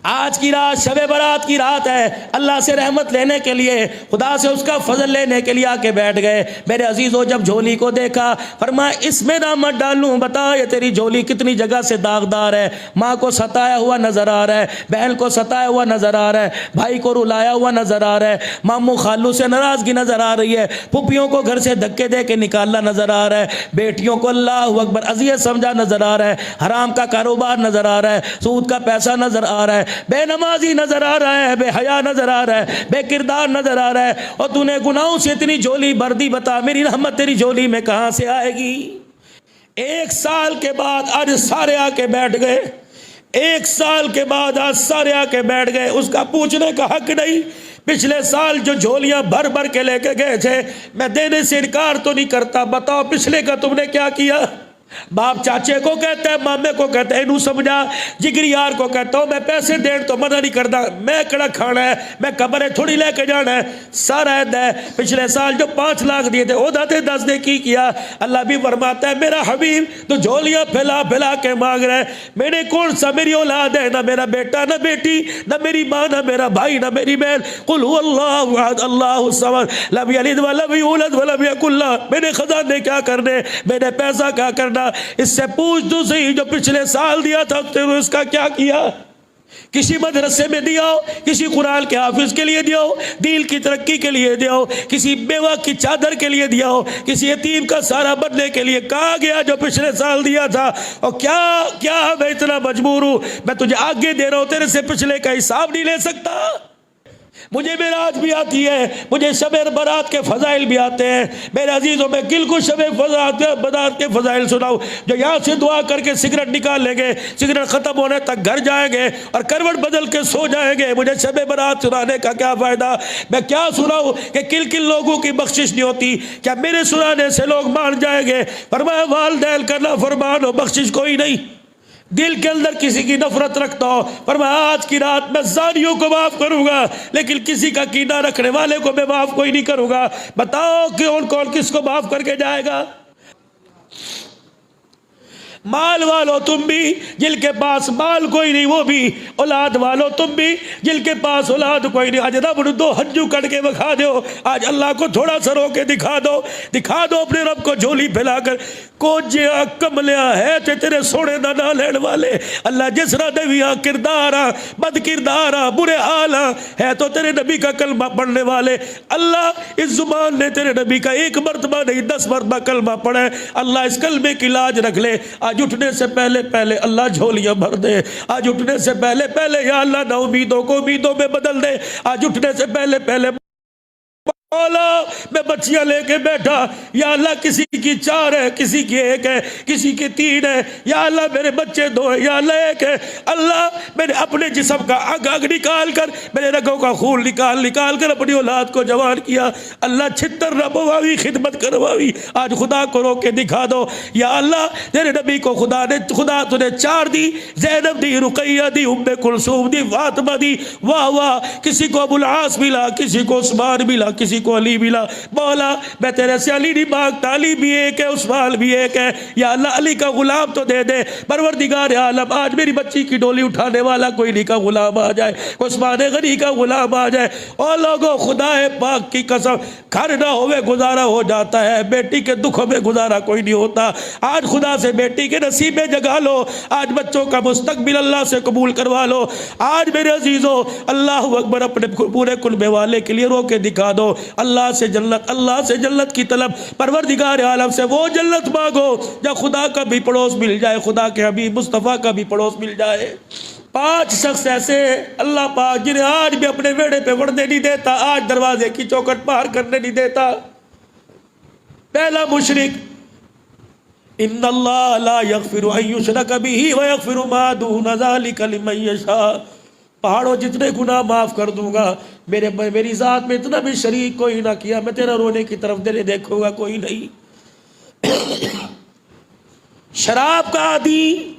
آج کی رات شب برات کی رات ہے، اللہ سے رحمت لینے کے لیے، خدا سے اس کا فضل لینے کے لیے آ کے بیٹھ گئے۔ میرے عزیزو جب جھولی کو دیکھا فرمایا اس میں نہ مت ڈالوں، بتا یہ تیری جھولی کتنی جگہ سے داغدار ہے، ماں کو ستایا ہوا نظر آ رہا ہے، بہن کو ستایا ہوا نظر آ رہا ہے، بھائی کو رلایا ہوا نظر آ رہا ہے، ماموں خالو سے ناراضگی نظر آ رہی ہے، پھپھیوں کو گھر سے دھکے دے کے نکالنا نظر آ رہا ہے، بیٹیوں کو اللہ اکبر اذیت سمجھا نظر آ رہا ہے، حرام کا کاروبار نظر آ رہا ہے، سود کا پیسہ نظر آ رہا ہے، بے نمازی نظر آ رہا ہے، بے حیا نظر آ رہا ہے، بے کردار نظر آ رہا ہے، اور تو نے گناہوں سے اتنی جھولی بھر دی، بتا میری رحمت تیری جھولی میں کہاں سے آئے گی؟ 1 سال کے بعد آج سارے آ کے بیٹھ گئے، 1 سال کے بعد آج سارے آ کے بیٹھ گئے، اس کا پوچھنے کا حق نہیں۔ پچھلے سال جو جھولیاں بھر بھر کے لے کے گئے تھے، میں دینے سے انکار تو نہیں کرتا، بتاؤ پچھلے کا تم نے کیا کیا؟ باپ چاچے کو کہتا ہے، مامے کو کہتا ہے، انہوں سمجھا، جگری یار کو کہتا ہوں میں پیسے دین تو منع نہیں کرتا، میں کڑا کھانا ہے، میں قبریں تھوڑی لے کے جانا ہے، سارا عہد ہے۔ پچھلے سال جو 5 لاکھ دیے تھے وہ داتے 10 نے کی کیا؟ اللہ بھی فرماتا ہے میرا حبیب تو جھولیاں پھیلا پھیلا کے مانگ رہے، میرے کون سا میری اولاد ہے؟ نہ میرا بیٹا نہ بیٹی، نہ میری ماں نہ میرا بھائی نہ میری بہن، قل هو اللہ احد اللہ الصمد لم یلد ولم یولد ولم یکن لہ، میرے خزانے کیا کرنے، میرے پیسہ کیا کرنا؟ اس سے پوچھ تو صحیح جو پچھلے سال دیا تھا اس کا کیا کیا؟ کسی مدرسے میں دیا ہو، کسی قرآن کے حافظ کے لیے دیا ہو، دین کی ترقی کے لیے دیا ہو، کسی بیوہ کی چادر کے لیے دیا ہو، کسی یتیم کا سہارا بننے کے لیے کہا گیا جو پچھلے سال دیا تھا؟ اور کیا میں اتنا مجبور ہوں، میں تجھے آگے دے رہا ہوں، تیرے سے پچھلے کا حساب نہیں لے سکتا؟ مجھے معراج بھی آتی ہے، مجھے شب برات کے فضائل بھی آتے ہیں، میرے عزیزوں میں گل کو شب برات کے فضائل سناؤ۔ جو یہاں سے دعا کر کے سگریٹ نکال لیں گے، سگریٹ ختم ہونے تک گھر جائیں گے اور کروٹ بدل کے سو جائیں گے، مجھے شب برات سنانے کا کیا فائدہ؟ میں کیا سناؤں کہ کل لوگوں کی بخشش نہیں ہوتی؟ کیا میرے سنانے سے لوگ مان جائیں گے؟ فرمایا والدین کا نافرمان ہو بخشش کوئی نہیں، دل کے اندر کسی کی نفرت رکھتا ہو، فرمایا آج کی رات میں زانیوں کو معاف کروں گا لیکن کسی کا کینہ رکھنے والے کو میں معاف کوئی نہیں کروں گا۔ بتاؤ کون کس کو معاف کر کے جائے گا؟ مال والو تم بھی جن کے پاس مال کوئی نہیں وہ بھی، اولاد والو تم بھی جن کے پاس اولاد کوئی نہیں، آج رب دو ہنجو کٹ کے بکھا دو، آج اللہ کو تھوڑا سا رو کے دکھا دو اپنے رب کو جھولی پھیلا کر، کو جیا کملیا ہے تے تیرے سونے دا نہ لین والے، اللہ جس را دویاں کردارا بد کردارا برے حالا ہے تو تیرے نبی کا کلمہ پڑھنے والے، اللہ اس زبان نے تیرے نبی کا 1 مرتبہ نہیں 10 مرتبہ کلمہ پڑھے، اللہ اس کلمے کی لاج رکھ لے۔ آج اٹھنے سے پہلے اللہ جھولیاں بھر دے، آج اٹھنے سے پہلے یا اللہ نا امیدوں کو امیدوں میں بدل دے، آج اٹھنے سے پہلے مولا میں بچیاں لے کے بیٹھا، یا اللہ کسی کی 4 ہے، کسی کی 1 ہے، کسی کی 3 ہے، یا اللہ میرے بچے 2 ہیں، یا اللہ 1 ہے، اللہ میرے اپنے جسم کا اگ نکال کر، میرے رگوں کا خون نکال کر اپنی اولاد کو جوان کیا، اللہ 76 ربواوی خدمت کرواوی، آج خدا کو رو کے دکھا دو، یا اللہ تیرے نبی کو خدا تجھے 4 دی، زینب دی، رقیہ دی، ام کلثوم دی، فاطمہ دی، واہ کسی کو ابو العاص ملا، کسی کو عثمان ملا، کسی کو علی ملا، مولا میں تیرے سے علی نہیں مانگتا، علی بھی 1 ہے، عثمان بھی 1 ہے، یا اللہ علی کا غلام تو دے دے، پروردگار عالم آج میری بچی کی ڈولی اٹھانے والا کوئی علی کا غلام آ جائے، عثمان غنی کا غلام آ جائے، اور لوگوں خدا پاک کی قسم گھر نہ ہوئے گزارا ہو جاتا ہے، بیٹی کے دکھوں میں گزارا کوئی نہیں ہوتا، آج خدا سے بیٹی کے نصیب میں جگا لو، آج بچوں کا مستقبل اللہ سے قبول کروا لو، آج میرے عزیزو اللہ اکبر اپنے پورے کنبے والے کے لیے رو کے دکھا دو، اللہ سے جنت کی طلب، پروردگار عالم سے وہ جنت مانگو جب خدا کا بھی پڑوس مل جائے، خدا کے حبیب مصطفیٰ کا بھی پڑوس مل جائے۔ 5 شخص ایسے اللہ پاک جنہیں آج بھی اپنے ویڑے پہ وڑنے نہیں دیتا، آج دروازے کی چوکھٹ پار کرنے نہیں دیتا۔ پہلا مشرک، ان اللہ لا یغفر ان یشرک بہ ویغفر ما دون ذلک لمن یشاء، پہاڑوں جتنے گناہ معاف کر دوں گا، میری ذات میں اتنا بھی شریک کوئی نہ کیا، میں تیرا رونے کی طرف دلے دیکھوں گا کوئی نہیں۔ شراب کا عادی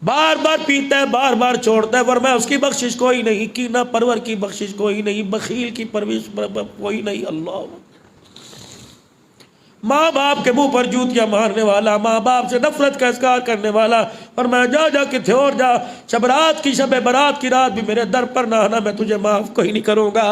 بار بار پیتا ہے، بار بار چھوڑتا ہے، فرمایا اس کی بخشش کوئی نہیں، کینہ پرور کی بخشش کوئی نہیں، بخیل کی پرورش کوئی نہیں۔ اللہ ماں باپ کے منہ پر جوتیاں مارنے والا، ماں باپ سے نفرت کا اظہار کرنے والا، اور میں جا کتنے اور جا، شب رات کی شب برات کی رات بھی میرے در پر نہ آنا، میں تجھے معاف کوئی نہیں کروں گا۔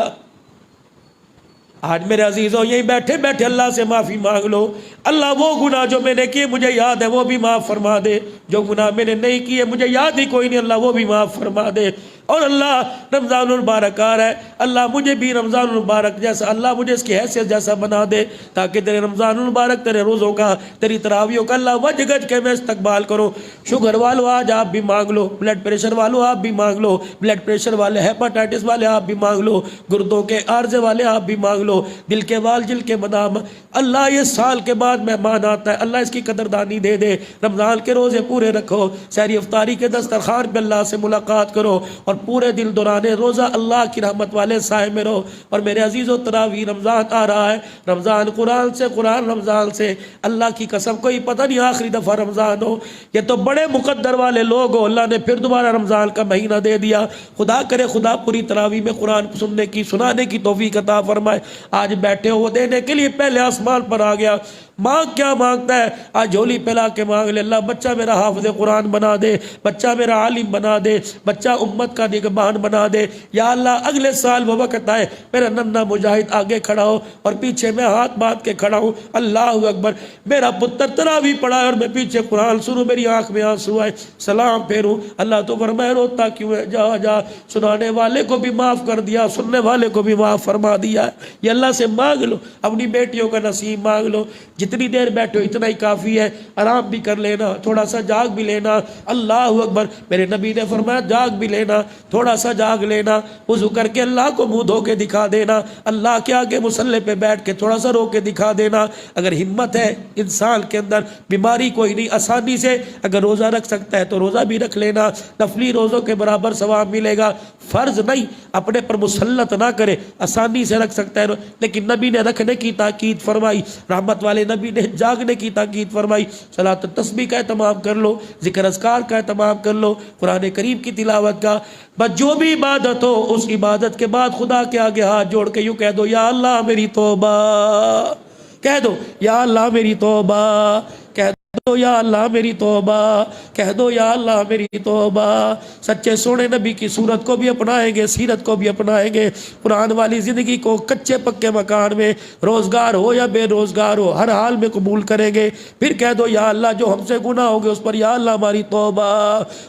آج میرے عزیزوں یہیں بیٹھے بیٹھے اللہ سے معافی مانگ لو، اللہ وہ گناہ جو میں نے کیے مجھے یاد ہے وہ بھی معاف فرما دے، جو گناہ میں نے نہیں کیے مجھے یاد ہی کوئی نہیں، اللہ وہ بھی معاف فرما دے۔ اور اللہ رمضان المبارک آ رہا ہے، اللہ مجھے بھی رمضان المبارک جیسا، اللہ مجھے اس کی حیثیت جیسا بنا دے تاکہ تیرے رمضان المبارک، تیرے روزوں کا، تیری تراویحوں کا اللہ وجہ گج کے میں استقبال کروں۔ شوگر والو آج آپ بھی مانگ لو، بلڈ پریشر والو آپ بھی مانگ لو، بلڈ پریشر والے، ہیپاٹائٹس والے آپ بھی مانگ لو، گردوں کے عارضے والے آپ بھی مانگ لو، دل کے وال جل کے بادام، اللہ یہ سال کے بعد مہمان آتا ہے، اللہ اس کی قدردانی دے دے۔ رمضان کے روزے پورے رکھو، سحری افطاری کے دسترخوان پہ اللہ سے ملاقات کرو، اور پورے دل دوران روزہ اللہ کی رحمت والے سائے میں رہو۔ اور میرے عزیزو تراویح رمضان آ رہا ہے، رمضان قرآن سے، قرآن رمضان سے، اللہ کی قسم کوئی پتہ نہیں آخری دفعہ رمضان ہو، یہ تو بڑے مقدر والے لوگ ہو، اللہ نے پھر دوبارہ رمضان کا مہینہ دے دیا۔ خدا کرے خدا پوری تراویح میں قرآن سننے کی، سنانے کی توفیق عطا فرمائے۔ آج بیٹھے ہو دینے کے لیے پہلے آسمان پر آ گیا، مانگ کیا مانگتا ہے؟ آج جھولی پھیلا کے مانگ لے، اللہ بچہ میرا حافظ قرآن بنا دے، بچہ میرا عالم بنا دے، بچہ امت کا نگہبان بنا دے۔ یا اللہ اگلے سال وہ وقت آئے میرا ننھا مجاہد آگے کھڑا ہو اور پیچھے میں ہاتھ باندھ کے کھڑا ہوں، اللہ اکبر، میرا پتر تراویح پڑھا ہے اور میں پیچھے قرآن سنوں، میری آنکھ میں آنسو آئے، سلام پھیروں، اللہ تو فرمائے روتا کیوں ہے، جا جا، سنانے والے کو بھی معاف کر دیا، سننے والے کو بھی معاف فرما دیا۔ یہ اللہ سے مانگ لو، اپنی بیٹیوں کا نصیب مانگ لو، جتنی دیر بیٹھو اتنا ہی کافی ہے، آرام بھی کر لینا، تھوڑا سا جاگ بھی لینا، اللہ اکبر، میرے نبی نے فرمایا جاگ بھی لینا، تھوڑا سا جاگ لینا، وضو کر کے اللہ کو منہ دھو کے دکھا دینا، اللہ کے آگے مصلی پہ بیٹھ کے تھوڑا سا رو کے دکھا دینا۔ اگر ہمت ہے انسان کے اندر، بیماری کوئی نہیں، آسانی سے اگر روزہ رکھ سکتا ہے تو روزہ بھی رکھ لینا، نفلی روزوں کے برابر ثواب ملے گا۔ فرض نہیں، اپنے پر مسلط نہ کرے، آسانی سے رکھ سکتا ہے، لیکن نبی نے رکھنے کی تاکید فرمائی، رحمت والے نبی نے جاگنے کی تاکید فرمائی۔ صلاۃ التسبیح کا اہتمام کر لو، ذکر اذکار کا اہتمام کر لو، قرآن کریم کی تلاوت کا، بس جو بھی عبادت ہو اس عبادت کے بعد خدا کے آگے ہاتھ جوڑ کے یوں کہہ دو، یا اللہ میری توبہ، کہہ دو یا اللہ میری توبہ، کہہ دو یا اللہ میری توبہ، کہہ دو یا اللہ میری توبہ۔ سچے سونے نبی کی صورت کو بھی اپنائیں گے، سیرت کو بھی اپنائیں گے، قرآن والی زندگی کو کچے پکے مکان میں، روزگار ہو یا بے روزگار ہو، ہر حال میں قبول کریں گے۔ پھر کہہ دو یا اللہ جو ہم سے گناہ ہو گئے اس پر یا اللہ ہماری توبہ،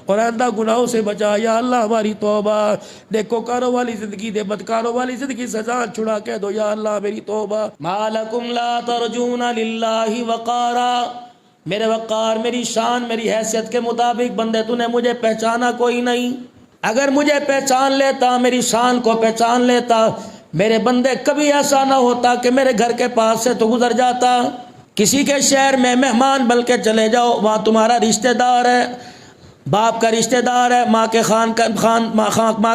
اور آئندہ گناہوں سے بچا یا اللہ ہماری توبہ، نیکوکاروں والی زندگی دے، بدکاروں والی زندگی سے جان چھڑا، کہہ دو یا اللہ میری توبہ۔ ما لکم لا ترجون للہ وقارا، میرے وقار، میری شان، میری حیثیت کے مطابق بندے تو نے مجھے پہچانا کوئی نہیں، اگر مجھے پہچان لیتا، میری شان کو پہچان لیتا، میرے بندے کبھی ایسا نہ ہوتا کہ میرے گھر کے پاس سے تو گزر جاتا، کسی کے شہر میں مہمان بن کے چلے جاؤ، وہاں تمہارا رشتہ دار ہے، باپ کا رشتہ دار ہے، ماں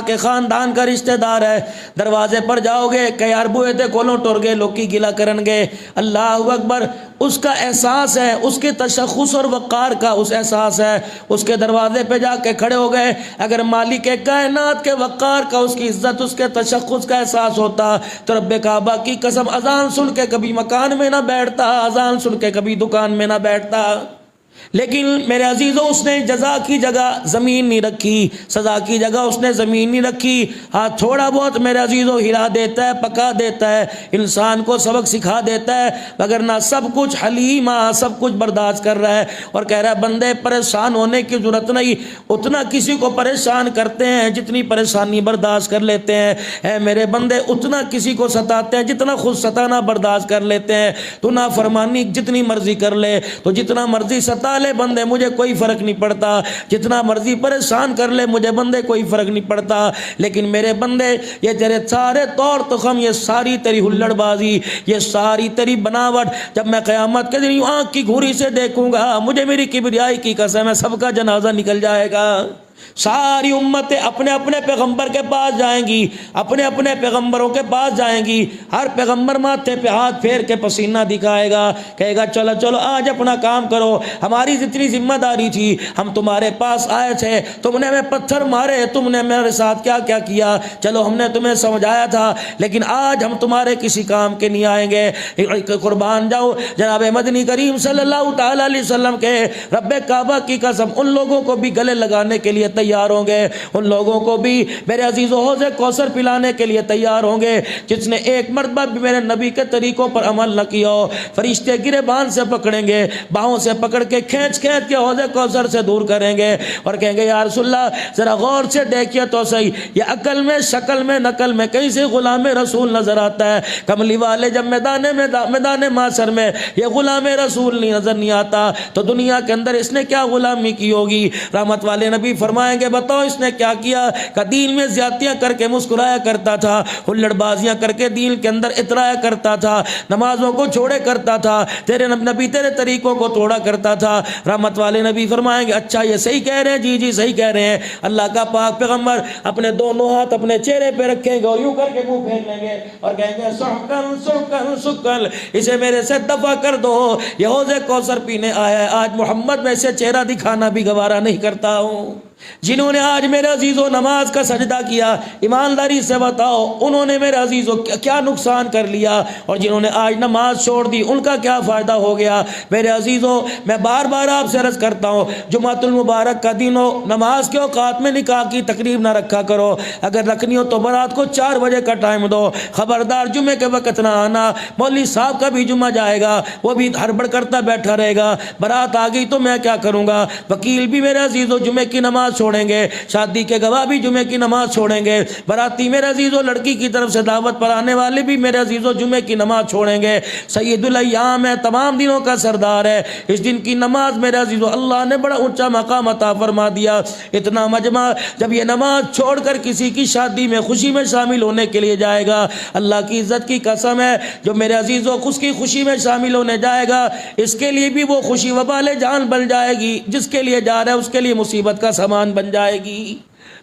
کے خاندان کا رشتہ دار ہے، دروازے پر جاؤ گے کہ یار بوئے تے کولوں ٹر گئے، لوکی گلا کرن گے، اللہ اکبر، اس کا احساس ہے، اس کے تشخص اور وقار کا اس احساس ہے، اس کے دروازے پہ جا کے کھڑے ہو گئے، اگر مالک کائنات کے وقار کا، اس کی عزت، اس کے تشخص کا احساس ہوتا تو رب کعبہ کی قسم اذان سن کے کبھی مکان میں نہ بیٹھتا، اذان سن کے کبھی دکان میں نہ بیٹھتا۔ لیکن میرے عزیزوں اس نے جزا کی جگہ زمین نہیں رکھی، سزا کی جگہ اس نے زمین نہیں رکھی، ہاں تھوڑا بہت میرے عزیزوں ہلا دیتا ہے، پکا دیتا ہے، انسان کو سبق سکھا دیتا ہے، مگر نہ سب کچھ حلیمہ، سب کچھ برداشت کر رہا ہے، اور کہہ رہا ہے بندے پریشان ہونے کی ضرورت نہیں، اتنا کسی کو پریشان کرتے ہیں جتنی پریشانی برداشت کر لیتے ہیں، اے میرے بندے اتنا کسی کو ستاتے ہیں جتنا خود ستانا برداشت کر لیتے ہیں، تو نافرمانی جتنی مرضی کر لے، تو جتنا مرضی ستا لے بندے مجھے کوئی فرق نہیں پڑتا، جتنا مرضی پریشان کر لے مجھے بندے کوئی فرق نہیں پڑتا، لیکن میرے بندے یہ تیرے سارے طور تخم، یہ ساری تیری ہلڑ بازی، یہ ساری تیری بناوٹ، جب میں قیامت کے دن آنکھ کی گھوری سے دیکھوں گا، مجھے میری کبریائی کی قسم ہے سب کا جنازہ نکل جائے گا، ساری امتیں اپنے اپنے پیغمبر کے پاس جائیں گی، اپنے اپنے پیغمبروں کے پاس جائیں گی، ہر پیغمبر ماتھے پہ ہاتھ پھیر کے پسینہ دکھائے گا، کہے گا چلو چلو آج اپنا کام کرو، ہماری جتنی ذمہ داری تھی ہم تمہارے پاس آئے تھے، تم نے ہمیں پتھر مارے، تم نے میرے ساتھ کیا کیا کیا، چلو ہم نے تمہیں سمجھایا تھا لیکن آج ہم تمہارے کسی کام کے نہیں آئیں گے، قربان جاؤ جناب مدنی کریم صلی اللہ تعالی علیہ وسلم کے رب کعبہ کی قسم ان لوگوں کو بھی گلے لگانے کے لیے تیار ہوں گے، ان لوگوں کو بھی میرے عزیزو حوض کوثر پلانے کے لیے تیار ہوں گے جس نے ایک مرتبہ بھی میرے نبی کے طریقوں پر عمل نہ کیا ہو، فرشتے گریبان سے پکڑیں گے، باہوں سے پکڑ کے کھینچ کھینچ کے حوض کوثر سے دور کریں گے اور کہیں گے یا رسول اللہ ذرا غور سے دیکھیے تو صحیح، یہ عقل میں شکل میں نقل میں کہیں سے غلام رسول نظر آتا ہے، کملی والے جب میدان معاشر میں یہ غلام رسول نہیں نظر نہیں آتا تو دنیا کے اندر اس نے کیا غلامی کی ہوگی؟ رحمت والے نبی فرمائیں گے بتاؤ اس نے کیا کیا؟ کہ دین میں زیادتیاں کر کے مسکرایا کرتا تھا، ہلڑ بازیاں کر کے دین کے اندر اترایا کرتا تھا، نمازوں کو چھوڑے کرتا تھا، تیرے نبی تیرے طریقوں کو توڑا کرتا تھا۔ رحمت والے نبی فرمائیں گے اچھا یہ صحیح کہہ رہے ہیں، جی جی صحیح کہہ رہے ہیں۔ اللہ کا پاک پیغمبر اپنے دونوں ہاتھ اپنے چہرے پہ رکھیں گے اور یوں کر کے منہ پھیر لیں گے اور کہیں گے سحقن سحقن سحقن، اسے میرے سے دفع کر دو، یہ حوض کوثر پینے آیا ہے، آج محمد میں سے چہرہ دکھانا بھی گوارا نہیں کرتا ہوں۔ جنہوں نے آج میرے عزیزو نماز کا سجدہ کیا، ایمانداری سے بتاؤ انہوں نے میرے عزیزو کیا نقصان کر لیا، اور جنہوں نے آج نماز چھوڑ دی ان کا کیا فائدہ ہو گیا؟ میرے عزیزو میں بار بار آپ سے عرض کرتا ہوں جمعۃ المبارک کا دن ہو، نماز کے اوقات میں نکاح کی تقریب نہ رکھا کرو، اگر رکھنی ہو تو برات کو 4 بجے کا ٹائم دو، خبردار جمعے کے وقت نہ آنا، مولوی صاحب کا بھی جمعہ جائے گا وہ بھی ہڑبڑ کرتا بیٹھا رہے گا، برات آ گئی تو میں کیا کروں گا؟ وکیل بھی میرے عزیزو جمعے کی نماز چھوڑیں گے، شادی کے گواہ بھی جمعے کی نماز چھوڑیں گے، باراتی میرے عزیزو لڑکی کی طرف سے دعوت پر آنے والے بھی میرے عزیزو جمعے کی نماز چھوڑیں گے۔ سید الایام ہے، تمام دنوں کا سردار ہے، اس دن کی نماز میرے عزیزو اللہ نے بڑا اونچا مقام عطا فرما دیا۔ اتنا مجمع جب یہ نماز چھوڑ کر کسی کی شادی میں خوشی میں شامل ہونے کے لیے جائے گا، اللہ کی عزت کی قسم ہے جو میرے عزیزو اس کی خوشی میں شامل ہونے جائے گا اس کے لیے بھی وہ خوشی وبال جان بن جائے گی، جس کے لیے جا رہا ہے اس کے لیے مصیبت کا سامان بن جائے گی۔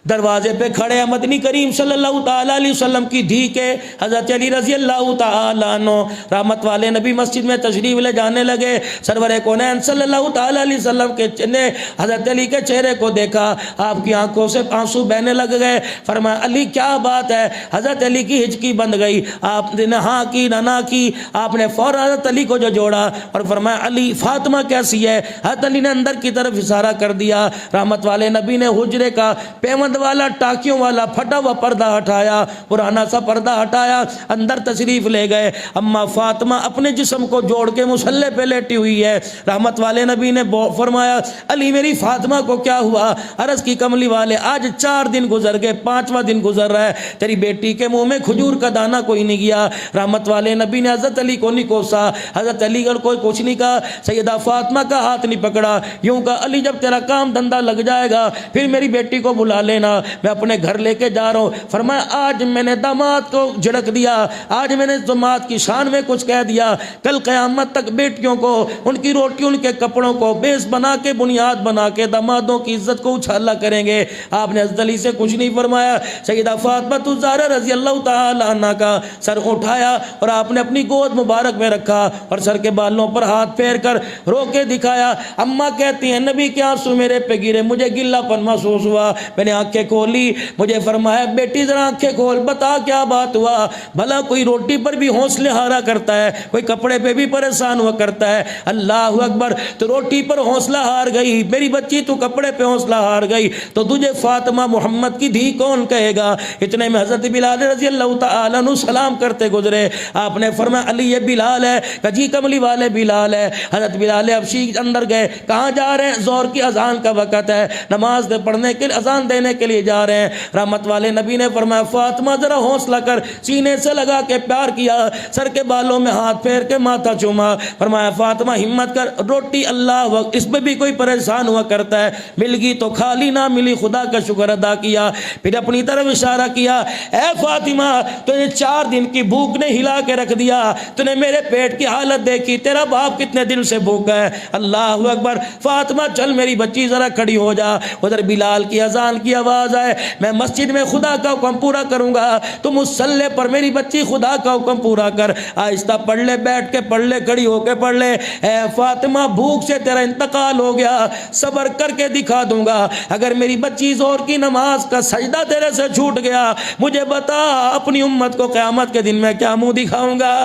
دروازے پہ کھڑے مدنی کریم صلی اللہ تعالی علیہ وسلم کی دھی کے حضرت علی رضی اللہ تعالی عنہ رحمت والے نبی مسجد میں تشریف لے جانے لگے، سرور کونین صلی اللہ تعالی علیہ وسلم کے نے حضرت علی کے چہرے کو دیکھا، آپ کی آنکھوں سے آنسو بہنے لگ گئے، فرمایا علی کیا بات ہے؟ حضرت علی کی ہچکی بند گئی، آپ نے ہاں کی نہ کی، آپ نے فوراً حضرت علی کو جو جوڑا اور فرمایا علی فاطمہ کیسی ہے؟ حضرت علی نے اندر کی طرف اشارہ کر دیا، رحمت والے نبی نے حجرے کا پیوند والا ٹاکیوں والا پھٹا ہوا پردہ ہٹایا، پرانا سا پردہ ہٹایا، اندر تشریف لے گئے، اما فاطمہ اپنے جسم کو جوڑ کے مصلے پہ لیٹی ہوئی ہے، رحمت والے نبی نے فرمایا علی میری فاطمہ کو کیا ہوا؟ عرض کی کملی والے آج 4 دن گزر گئے، 5واں دن گزر رہا ہے، تیری بیٹی کے منہ میں کھجور کا دانہ کوئی نہیں گیا۔ رحمت والے نبی نے حضرت علی کو نہیں کوسا، حضرت علی کو کوئی کچھ نہیں کہا، سیدہ فاطمہ کا ہاتھ نہیں پکڑا، یوں کہا علی جب تیرا کام دھندا لگ جائے گا پھر میری بیٹی کو بلا لینا، میں اپنے گھر لے کے جا رہا ہوں۔ فرمایا آج میں نے داماد کو جھڑک دیا، آج میں نے داماد کی شان میں کچھ کہہ دیا، کل قیامت تک بیٹیوں کو ان کی روٹی ان کے کپڑوں کو بیس بنا کے بنیاد بنا کے دامادوں کی عزت کو اچھالا کریں گے۔ آپ نے حضرت علی سے کچھ نہیں فرمایا، سیدہ فاطمہ الزہرا رضی اللہ تعالی عنہا کا سر اٹھایا اور آپ نے اپنی گود مبارک میں رکھا اور سر کے بالوں پر ہاتھ پھیر کر رو کے دکھایا۔ اماں کہتی ہیں نبی کے آنسو میرے پہ گرے، مجھے گلا پن محسوس ہوا، میں نے آنکھیں کھولی، مجھے فرمایا بیٹی ذرا آنکھیں کھول، بتا کیا بات ہوا؟ بھلا کوئی روٹی پر بھی حوصلے ہارا کرتا ہے، کوئی کپڑے پہ بھی پریشان ہوا کرتا ہے؟ اللہ اکبر، تو روٹی پر حوصلہ ہار گئی میری بچی، تو کپڑے پہ حوصلہ ہار گئی تو تجھے فاطمہ محمد کی دھی کون کہے گا؟ اتنے میں حضرت بلال رضی اللہ تعالیٰ عنہ سلام کرتے گزرے، آپ نے فرمایا علی یہ بلال ہے، کہ جی کملی والے بلال ہے۔ حضرت بلال حبشی اندر گئے، کہاں جا رہے ہیں؟ زور کی اذان کا وقت ہے، نماز پڑھنے کے اذان دینے کے لیے جا رہے ہیں۔ رحمت والے نبی نے فرمایا فاطمہ ذرا حوصلہ کر، سینے سے لگا کے پیار کیا، سر کے بالوں میں ہاتھ پھیر کے ماتھا چوما، فرمایا فاطمہ ہمت کر، روٹی اللہ وقت اس میں بھی کوئی پریشان ہوا کرتا ہے، مل گئی تو کھا لی، نہ ملی خدا کا شکر ادا کیا۔ پھر اپنی طرف اشارہ کیا، اے فاطمہ تجھے 4 دن کی بھوک نے ہلا کے رکھ دیا، تو نے میرے پیٹ کی حالت دیکھی، تیرا باپ کتنے دن سے بھوکا ہے۔ اللہ اکبر، فاطمہ چل میری بچی ذرا کھڑی ہو جا۔ ادھر بلال کی اذان کی آواز آئے، میں مسجد میں خدا کا حکم پورا کروں گا، تو مصلی پر میری بچی خدا کا حکم پورا کر، آہستہ پڑھ لے، بیٹھ کے پڑھ لے، کھڑی ہو کے پڑھ لے۔ اے فاطمہ بھوک سے تیرا انتقال ہو گیا، صبر کر کے دکھا دوں گا، اگر میری بچی ظہر کی نماز کا سجدہ تیرے سے چھوٹ گیا مجھے بتا اپنی امت کو قیامت کے دن میں کیا منہ دکھاؤں گا۔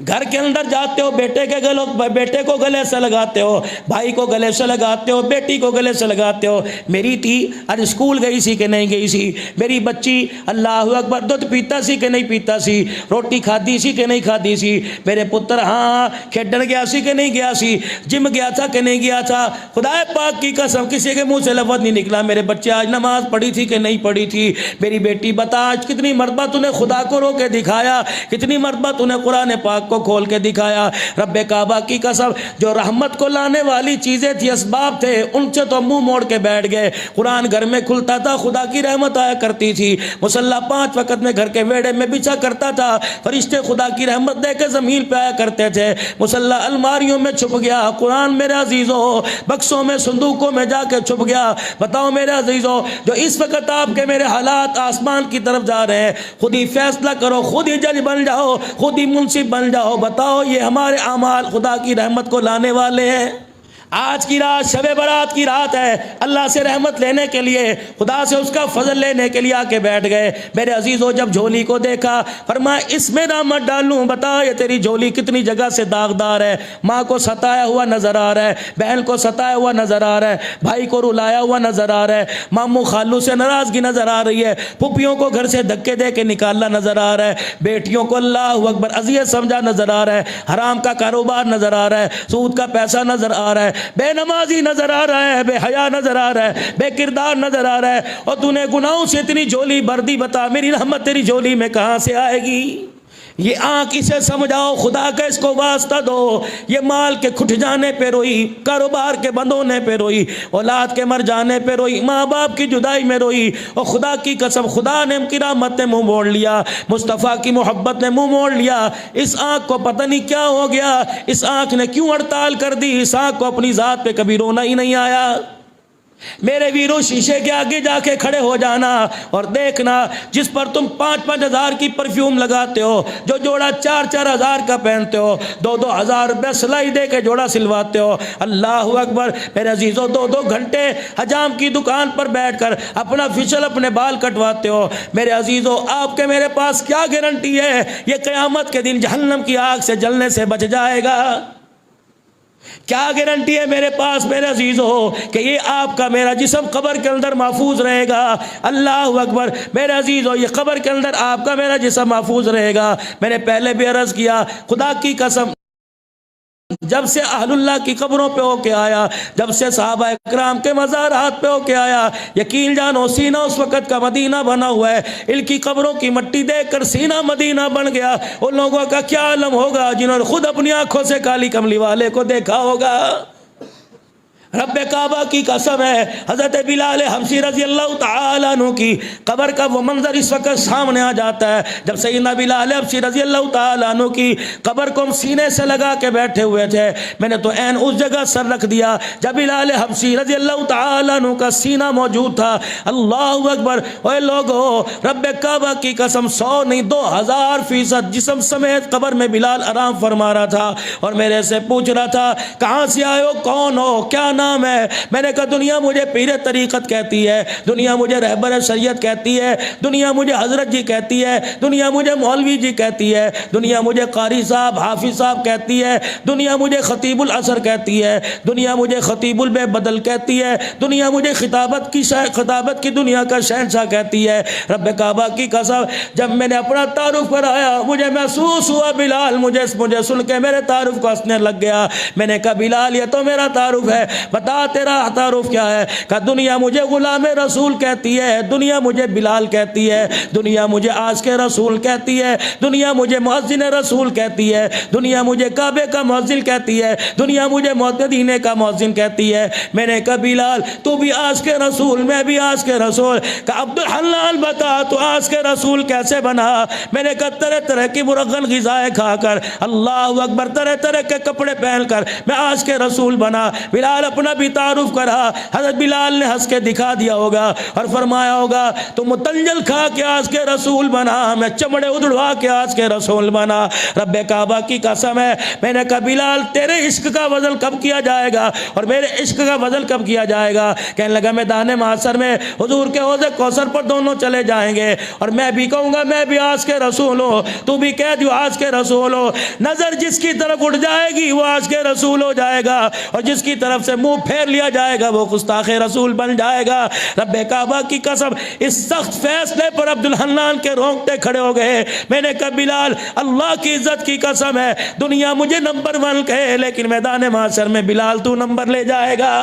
گھر کے اندر جاتے ہو، بیٹے کو گلے سے لگاتے ہو، بھائی کو گلے سے لگاتے ہو، بیٹی کو گلے سے لگاتے ہو۔ میری تھی آج اسکول گئی سی کہ نہیں گئی سی، میری بچی اللہ اکبر دودھ پیتا سی کہ نہیں پیتا سی، روٹی کھادی سی کہ نہیں کھادی سی، میرے پتر ہاں کھیڈن گیا سی کہ نہیں گیا سی، جم گیا تھا کہ نہیں گیا تھا۔ خدا پاک کی قسم کسی کے منہ سے لفظ نہیں نکلا میرے بچے آج نماز پڑھی تھی کہ نہیں پڑھی تھی۔ میری بیٹی بتا آج کتنی مرتبہ تو نے خدا کو رو کے دکھایا، کتنی مرتبہ تو نے قرآن پاک کو کھول کے دکھایا۔ رب کعبہ کی قسم جو رحمت کو لانے والی چیزیں تھی، اسباب تھے، ان سے تو منہ موڑ کے بیٹھ گئے۔ قرآن گھر میں کھلتا تھا، خدا کی رحمت آیا کرتی تھی، مصلی 5 وقت میں گھر کے ویڑے میں بچھا کرتا تھا، فرشتے خدا کی رحمت دے کے زمین پہ آیا کرتے تھے۔ مصلی الماریوں میں چھپ گیا، قرآن میرے عزیزوں بکسوں میں صندوقوں میں جا کے چھپ گیا۔ بتاؤ میرے عزیزوں جو اس وقت آپ کے میرے حالات آسمان کی طرف جا رہے ہیں، خود ہی فیصلہ کرو، خود ہی جج بن جاؤ، خود ہی منصف بن جاؤ۔ بتاؤ یہ ہمارے اعمال خدا کی رحمت کو لانے والے ہیں؟ آج کی رات شب برات کی رات ہے، اللہ سے رحمت لینے کے لیے، خدا سے اس کا فضل لینے کے لیے آ کے بیٹھ گئے۔ میرے عزیزوں جب جھولی کو دیکھا فرمایا اس میں نہ مت ڈالوں، بتا یہ تیری جھولی کتنی جگہ سے داغدار ہے، ماں کو ستایا ہوا نظر آ رہا ہے، بہن کو ستایا ہوا نظر آ رہا ہے، بھائی کو رلایا ہوا نظر آ رہا ہے، ماموں خالو سے ناراضگی نظر آ رہی ہے، پھپھیوں کو گھر سے دھکے دے کے نکالنا نظر آ رہا ہے، بیٹیوں کو اللہ اکبر اذیت سمجھا نظر آ رہا ہے، حرام کا کاروبار نظر آ رہا ہے، سود کا پیسہ نظر آ رہا ہے، بے نمازی نظر آ رہا ہے، بے حیا نظر آ رہا ہے، بے کردار نظر آ رہا ہے، اور تو نے گناہوں سے اتنی جھولی بھر دی، بتا میری رحمت تیری جھولی میں کہاں سے آئے گی؟ یہ آنکھ اسے سمجھاؤ، خدا کا اس کو واسطہ دو، یہ مال کے کھٹ جانے پہ روئی، کاروبار کے بند ہونے پہ روئی، اولاد کے مر جانے پہ روئی، ماں باپ کی جدائی میں روئی، اور خدا کی قسم خدا نے کی رحمت نے منہ موڑ لیا، مصطفیٰ کی محبت نے منہ موڑ لیا۔ اس آنکھ کو پتہ نہیں کیا ہو گیا، اس آنکھ نے کیوں ہڑتال کر دی، اس آنکھ کو اپنی ذات پہ کبھی رونا ہی نہیں آیا۔ میرے ویرو شیشے کے آگے جا کے کھڑے ہو جانا اور دیکھنا جس پر تم 5-5 ہزار کی پرفیوم لگاتے ہو، جو جوڑا 4-4 ہزار کا پہنتے ہو، 2-2 ہزار روپے سلائی دے کے جوڑا سلواتے ہو، اللہ اکبر میرے عزیزوں 2-2 گھنٹے حجام کی دکان پر بیٹھ کر اپنا فیشل اپنے بال کٹواتے ہو۔ میرے عزیزوں آپ کے میرے پاس کیا گارنٹی ہے یہ قیامت کے دن جہنم کی آگ سے جلنے سے بچ جائے گا؟ کیا گارنٹی ہے میرے پاس میرے عزیزو کہ یہ آپ کا میرا جسم قبر کے اندر محفوظ رہے گا؟ اللہ اکبر میرے عزیزو یہ قبر کے اندر آپ کا میرا جسم محفوظ رہے گا۔ میں نے پہلے بھی عرض کیا خدا کی قسم جب سے اہل اللہ کی قبروں پہ ہو کے آیا، جب سے صحابہ اکرام کے مزارات پہ ہو کے آیا، یقین جانو سینہ اس وقت کا مدینہ بنا ہوا ہے۔ ان کی قبروں کی مٹی دیکھ کر سینہ مدینہ بن گیا۔ ان لوگوں کا کیا عالم ہوگا جنہوں نے خود اپنی آنکھوں سے کالی کملی والے کو دیکھا ہوگا۔ رب کعبہ کی قسم ہے حضرت بلال حبشی رضی اللہ تعالیٰ عنہ کی قبر کا وہ منظر اس وقت سامنے آ جاتا ہے۔ جب سیدنا بلال حبشی رضی اللہ تعالیٰ عنہ کی قبر کو ہم سینے سے لگا کے بیٹھے ہوئے تھے، میں نے تو عین اس جگہ سر رکھ دیا جب بلال حبشی رضی اللہ تعالیٰ عنہ کا سینہ موجود تھا۔ اللہ اکبر، اے لوگو رب کعبہ کی قسم 100 نہیں 2000% جسم سمیت قبر میں بلال آرام فرما رہا تھا اور میرے سے پوچھ رہا تھا کہاں سے آئے ہو، کون ہو، کیا نام ہے؟ میں نے کہا دنیا مجھے پیر طریقت کہتی ہے، دنیا مجھے رہبر شریعت کہتی ہے، دنیا مجھے حضرت جی کہتی ہے، دنیا مجھے مولوی جی کہتی ہے، دنیا مجھے قاری صاحب حافظ صاحب کہتی ہے، دنیا مجھے خطیب العصر کہتی ہے، دنیا مجھے خطیب البے بدل کہتی ہے، دنیا مجھے خطابت کی دنیا کا شہنشاہ کہتی ہے۔ رب کعبہ کی قسم جب میں نے اپنا تعارف کرایا مجھے محسوس ہوا بلال مجھے سن کے میرے تعارف کو ہنسنے لگ گیا۔ میں نے کہا بلال یہ تو میرا تعارف ہے، بتا تیرا تعارف کیا ہے؟ کہا دنیا مجھے غلام رسول کہتی ہے، دنیا مجھے بلال کہتی ہے، دنیا مجھے عاشق رسول کہتی ہے، دنیا مجھے مؤذن رسول کہتی ہے، دنیا مجھے کعبے کا مؤذن کہتی ہے، دنیا مجھے مدینے کا مؤذن کہتی ہے۔ میں نے کہا بلال تو بھی عاشق رسول، میں بھی عاشق رسول۔ کہا عبد الحنان بتا تو عاشق رسول کیسے بنا؟ میں نے کہا طرح طرح کی مرغن غذائیں کھا کر، اللہ اکبر، طرح طرح کے کپڑے پہن کر میں عاشق رسول بنا۔ بلال اپنا بھی تعارف کرا۔ حضرت بلال نے ہنس کے دکھا دیا ہوگا اور فرمایا ہوگا تو متنجل کھا کے عاشق رسول بنا، میں چمڑے ادڑوا کے عاشق رسول بنا۔ رب کعبہ کی قسم ہے، میں نے کہا بلال تیرے عشق کا وزن کب کیا جائے گا اور میرے عشق کا وزن کب کیا جائے گا؟ کہنے لگا میدان محشر میں حضور کے حوض کوثر پر دونوں چلے جائیں گے اور میں بھی کہوں گا میں بھی عاشق رسول ہوں، تو بھی کہہ دیو عاشق رسول ہو۔ نظر جس کی طرف اٹھ جائے گی وہ عاشق رسول ہو جائے گا اور جس کی طرف سے منہ پھیر لیا جائے گا وہ گستاخ رسول بن جائے گا۔ رب کعبہ کی قسم اس سخت فیصلے پر عبد الحنان کے رونگٹے کھڑے ہو گئے۔ میں نے کہا بلال اللہ کی عزت کی قسم ہے، دنیا مجھے نمبر 1 کہے لیکن میدان محشر میں بلال تو نمبر لے جائے گا۔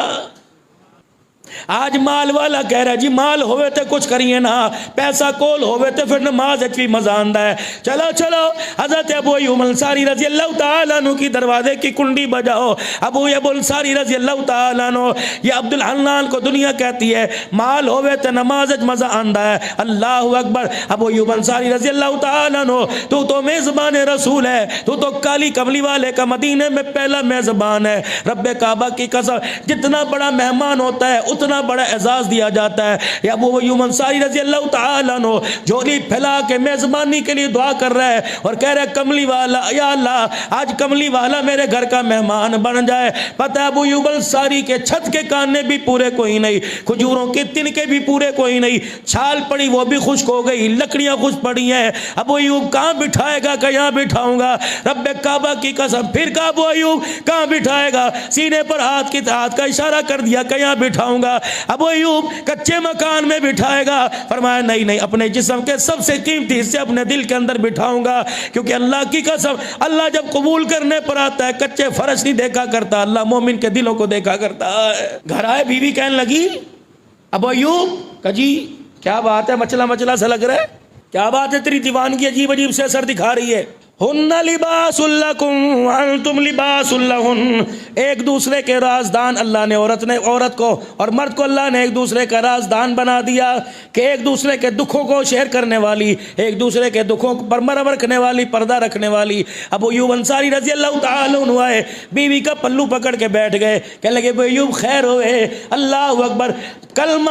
آج مال والا کہہ رہا ہے جی مال ہوئے تے کچھ کریے نا، پیسہ کول ہوئے تے پھر نماز بھی مزہ آندا ہے۔ چلو چلو حضرت ابو ایوب انصاری رضی اللہ تعالیٰ عنہ کی دروازے کی کنڈی بجاؤ۔ ابو ایوب انصاری رضی اللہ تعالیٰ عنہ، یہ عبد الحنان کو دنیا کہتی ہے مال ہوئے تے نماز مزہ آندا ہے۔ اللہ اکبر۔ ابو ایوب انصاری رضی اللہ تعالیٰ عنہ، تو میزبان رسول ہے، تو کالی کملی والے کا مدینے میں پہلا میزبان ہے۔ رب کعبہ کی قسم جتنا بڑا مہمان ہوتا ہے اتنا بڑا اعزاز دیا جاتا ہے۔ یا ابو ایوب انصاری رضی اللہ تعالیٰ عنہ جھولی پھیلا کے میزبانی کے لیے دعا کر رہا ہے اور کہہ رہا ہے کملی والا، یا اللہ آج کملی والا میرے گھر کا مہمان بن جائے۔ پتہ ہے ابو ایوب انصاری کے چھت کے کانے بھی پورے کوئی نہیں، کھجوروں کے تنکے بھی پورے کوئی نہیں، چھال پڑی وہ بھی خشک ہو گئی، لکڑیاں خشک پڑی ہیں۔ ابو ایوب کہاں بٹھائے گا کہ یہاں بٹھاؤں گا؟ رب کعبہ کی قسم پھر کہا ابو ایوب کہاں بٹھائے گا؟ سینے پر ہاتھ کا اشارہ کر دیا کہ یہاں بٹھاؤں گا۔ ابو ایوب کچے مکان میں بٹھائے گا؟ فرمایا نہیں نہیں، اپنے جسم کے سب سے قیمتی حصے اپنے دل کے اندر بٹھاؤں گا، کیونکہ اللہ کی قسم اللہ جب قبول کرنے پر آتا ہے کچے فرش نہیں دیکھا کرتا، اللہ مومن کے دلوں کو دیکھا کرتا ہے۔ گھر آئے بیوی کہنے لگی ابو ایوب کہ جی کیا بات ہے، مچلا مچلا سا لگ رہا ہے، کیا بات ہے تیری دیوانگی عجیب عجیب سے اثر دکھا رہی ہے؟ ہن لباس لکم وانتم لباس لہن، ایک دوسرے کے رازدان اللہ نے عورت کو اور مرد کو اللہ نے ایک دوسرے کا رازدان بنا دیا کہ ایک دوسرے کے دکھوں کو شیئر کرنے والی، ایک دوسرے کے دکھوں پر مرہم رکھنے والی، پردہ رکھنے والی۔ ابو ایوب انصاری رضی اللہ تعالیٰ عنہ آئے، بیوی کا پلو پکڑ کے بیٹھ گئے، کہنے لگے ابو ایوب خیر ہوئے؟ اللہ اکبر۔ کلمہ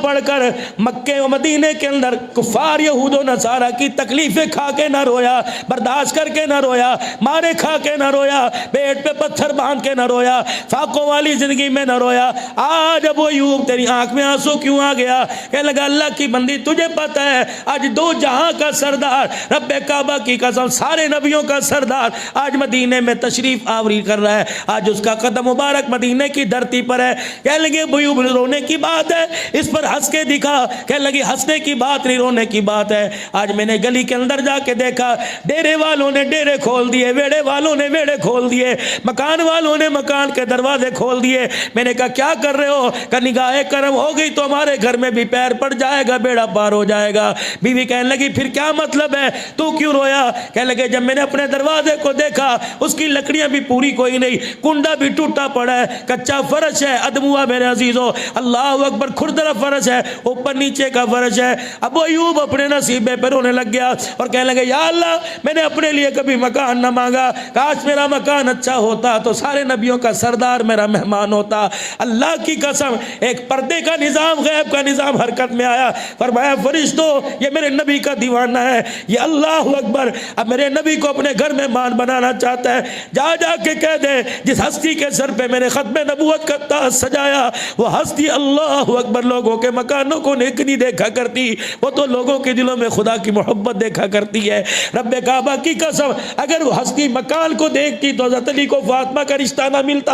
پڑھ کر مکے و مدینے کے اندر کفار یہود و نصارہ کی تکلیفیں کھا کے نہ رویا، برداشت کر کے نہ رویا، مارے کھا کے نہ رویا، پیٹ پہ پتھر باندھ کے نہ رویا، فاقوں والی زندگی میں نہ رویا۔ آج ابو ایوب تیری آنکھ میں آنسو کیوں آ گیا؟ کہنے لگا اللہ کی بندی تجھے پتہ ہے آج 2 جہاں کا سردار، رب کعبہ کی قسم سارے نبیوں کا سردار آج مدینے میں تشریف آوری کر رہا ہے، آج اس کا قدم مبارک مدینے کی دھرتی پر ہے۔ کہنے لگے ابو ایوب رونے کی بات ہے، اس پر ہنس کے دکھا۔ کہنے لگی ہنسنے کی بات نہیں، رونے کی بات ہے۔ آج میں نے گلی کے اندر جا کے دیکھا، ڈیرے والوں نے ڈیرے کھول دیے، ویڑے والوں نے ویڑے کھول دیے، مکان والوں نے مکان کے دروازے کھول دیے۔ میں نے کہا کیا کر رہے ہو؟ کہ نگاہ کرم ہو گئی تو ہمارے گھر میں بھی پیر پڑ جائے گا، بیڑا پار ہو جائے گا۔ بیوی کہنے لگی پھر کیا مطلب ہے، تو کیوں رویا؟ کہنے لگے جب میں نے اپنے دروازے کو دیکھا اس کی لکڑیاں بھی پوری کوئی نہیں، کنڈا بھی ٹوٹا پڑا ہے، کچا فرش ہے، ادموا میرے عزیزو، اللہ اکبر، کھردرا فرش ہے، اوپر نیچے کا فرش ہے۔ ابو ایوب اپنے نصیبے پہ رونے لگ گیا اور کہنے لگے یا اللہ میں نے اپنے لیے کبھی مکان نہ مانگا، کاش میرا مکان اچھا ہوتا تو سارے نبیوں کا سردار میرا مہمان ہوتا۔ اللہ کی قسم ایک پردے کا نظام، غیب کا نظام حرکت میں آیا، فرمایا فرشتو یہ میرے نبی کا دیوانہ ہے، یہ اللہ اکبر اب میرے نبی کو اپنے گھر میں مان بنانا چاہتا ہے، جا جا کے کہہ دے جس ہستی کے سر پہ میں نے ختم نبوت کا تاج سجایا وہ ہستی اللہ اکبر لوگوں کے مکانوں کو نیک نہیں دیکھا کرتی، وہ تو لوگوں کے دلوں میں خدا کی محبت دیکھا کرتی ہے۔ رب کعبہ کی قسم اگر وہ ہستی مکان کو دیکھتی تو حضرت علی کو فاطمہ کا رشتہ نہ ملتا۔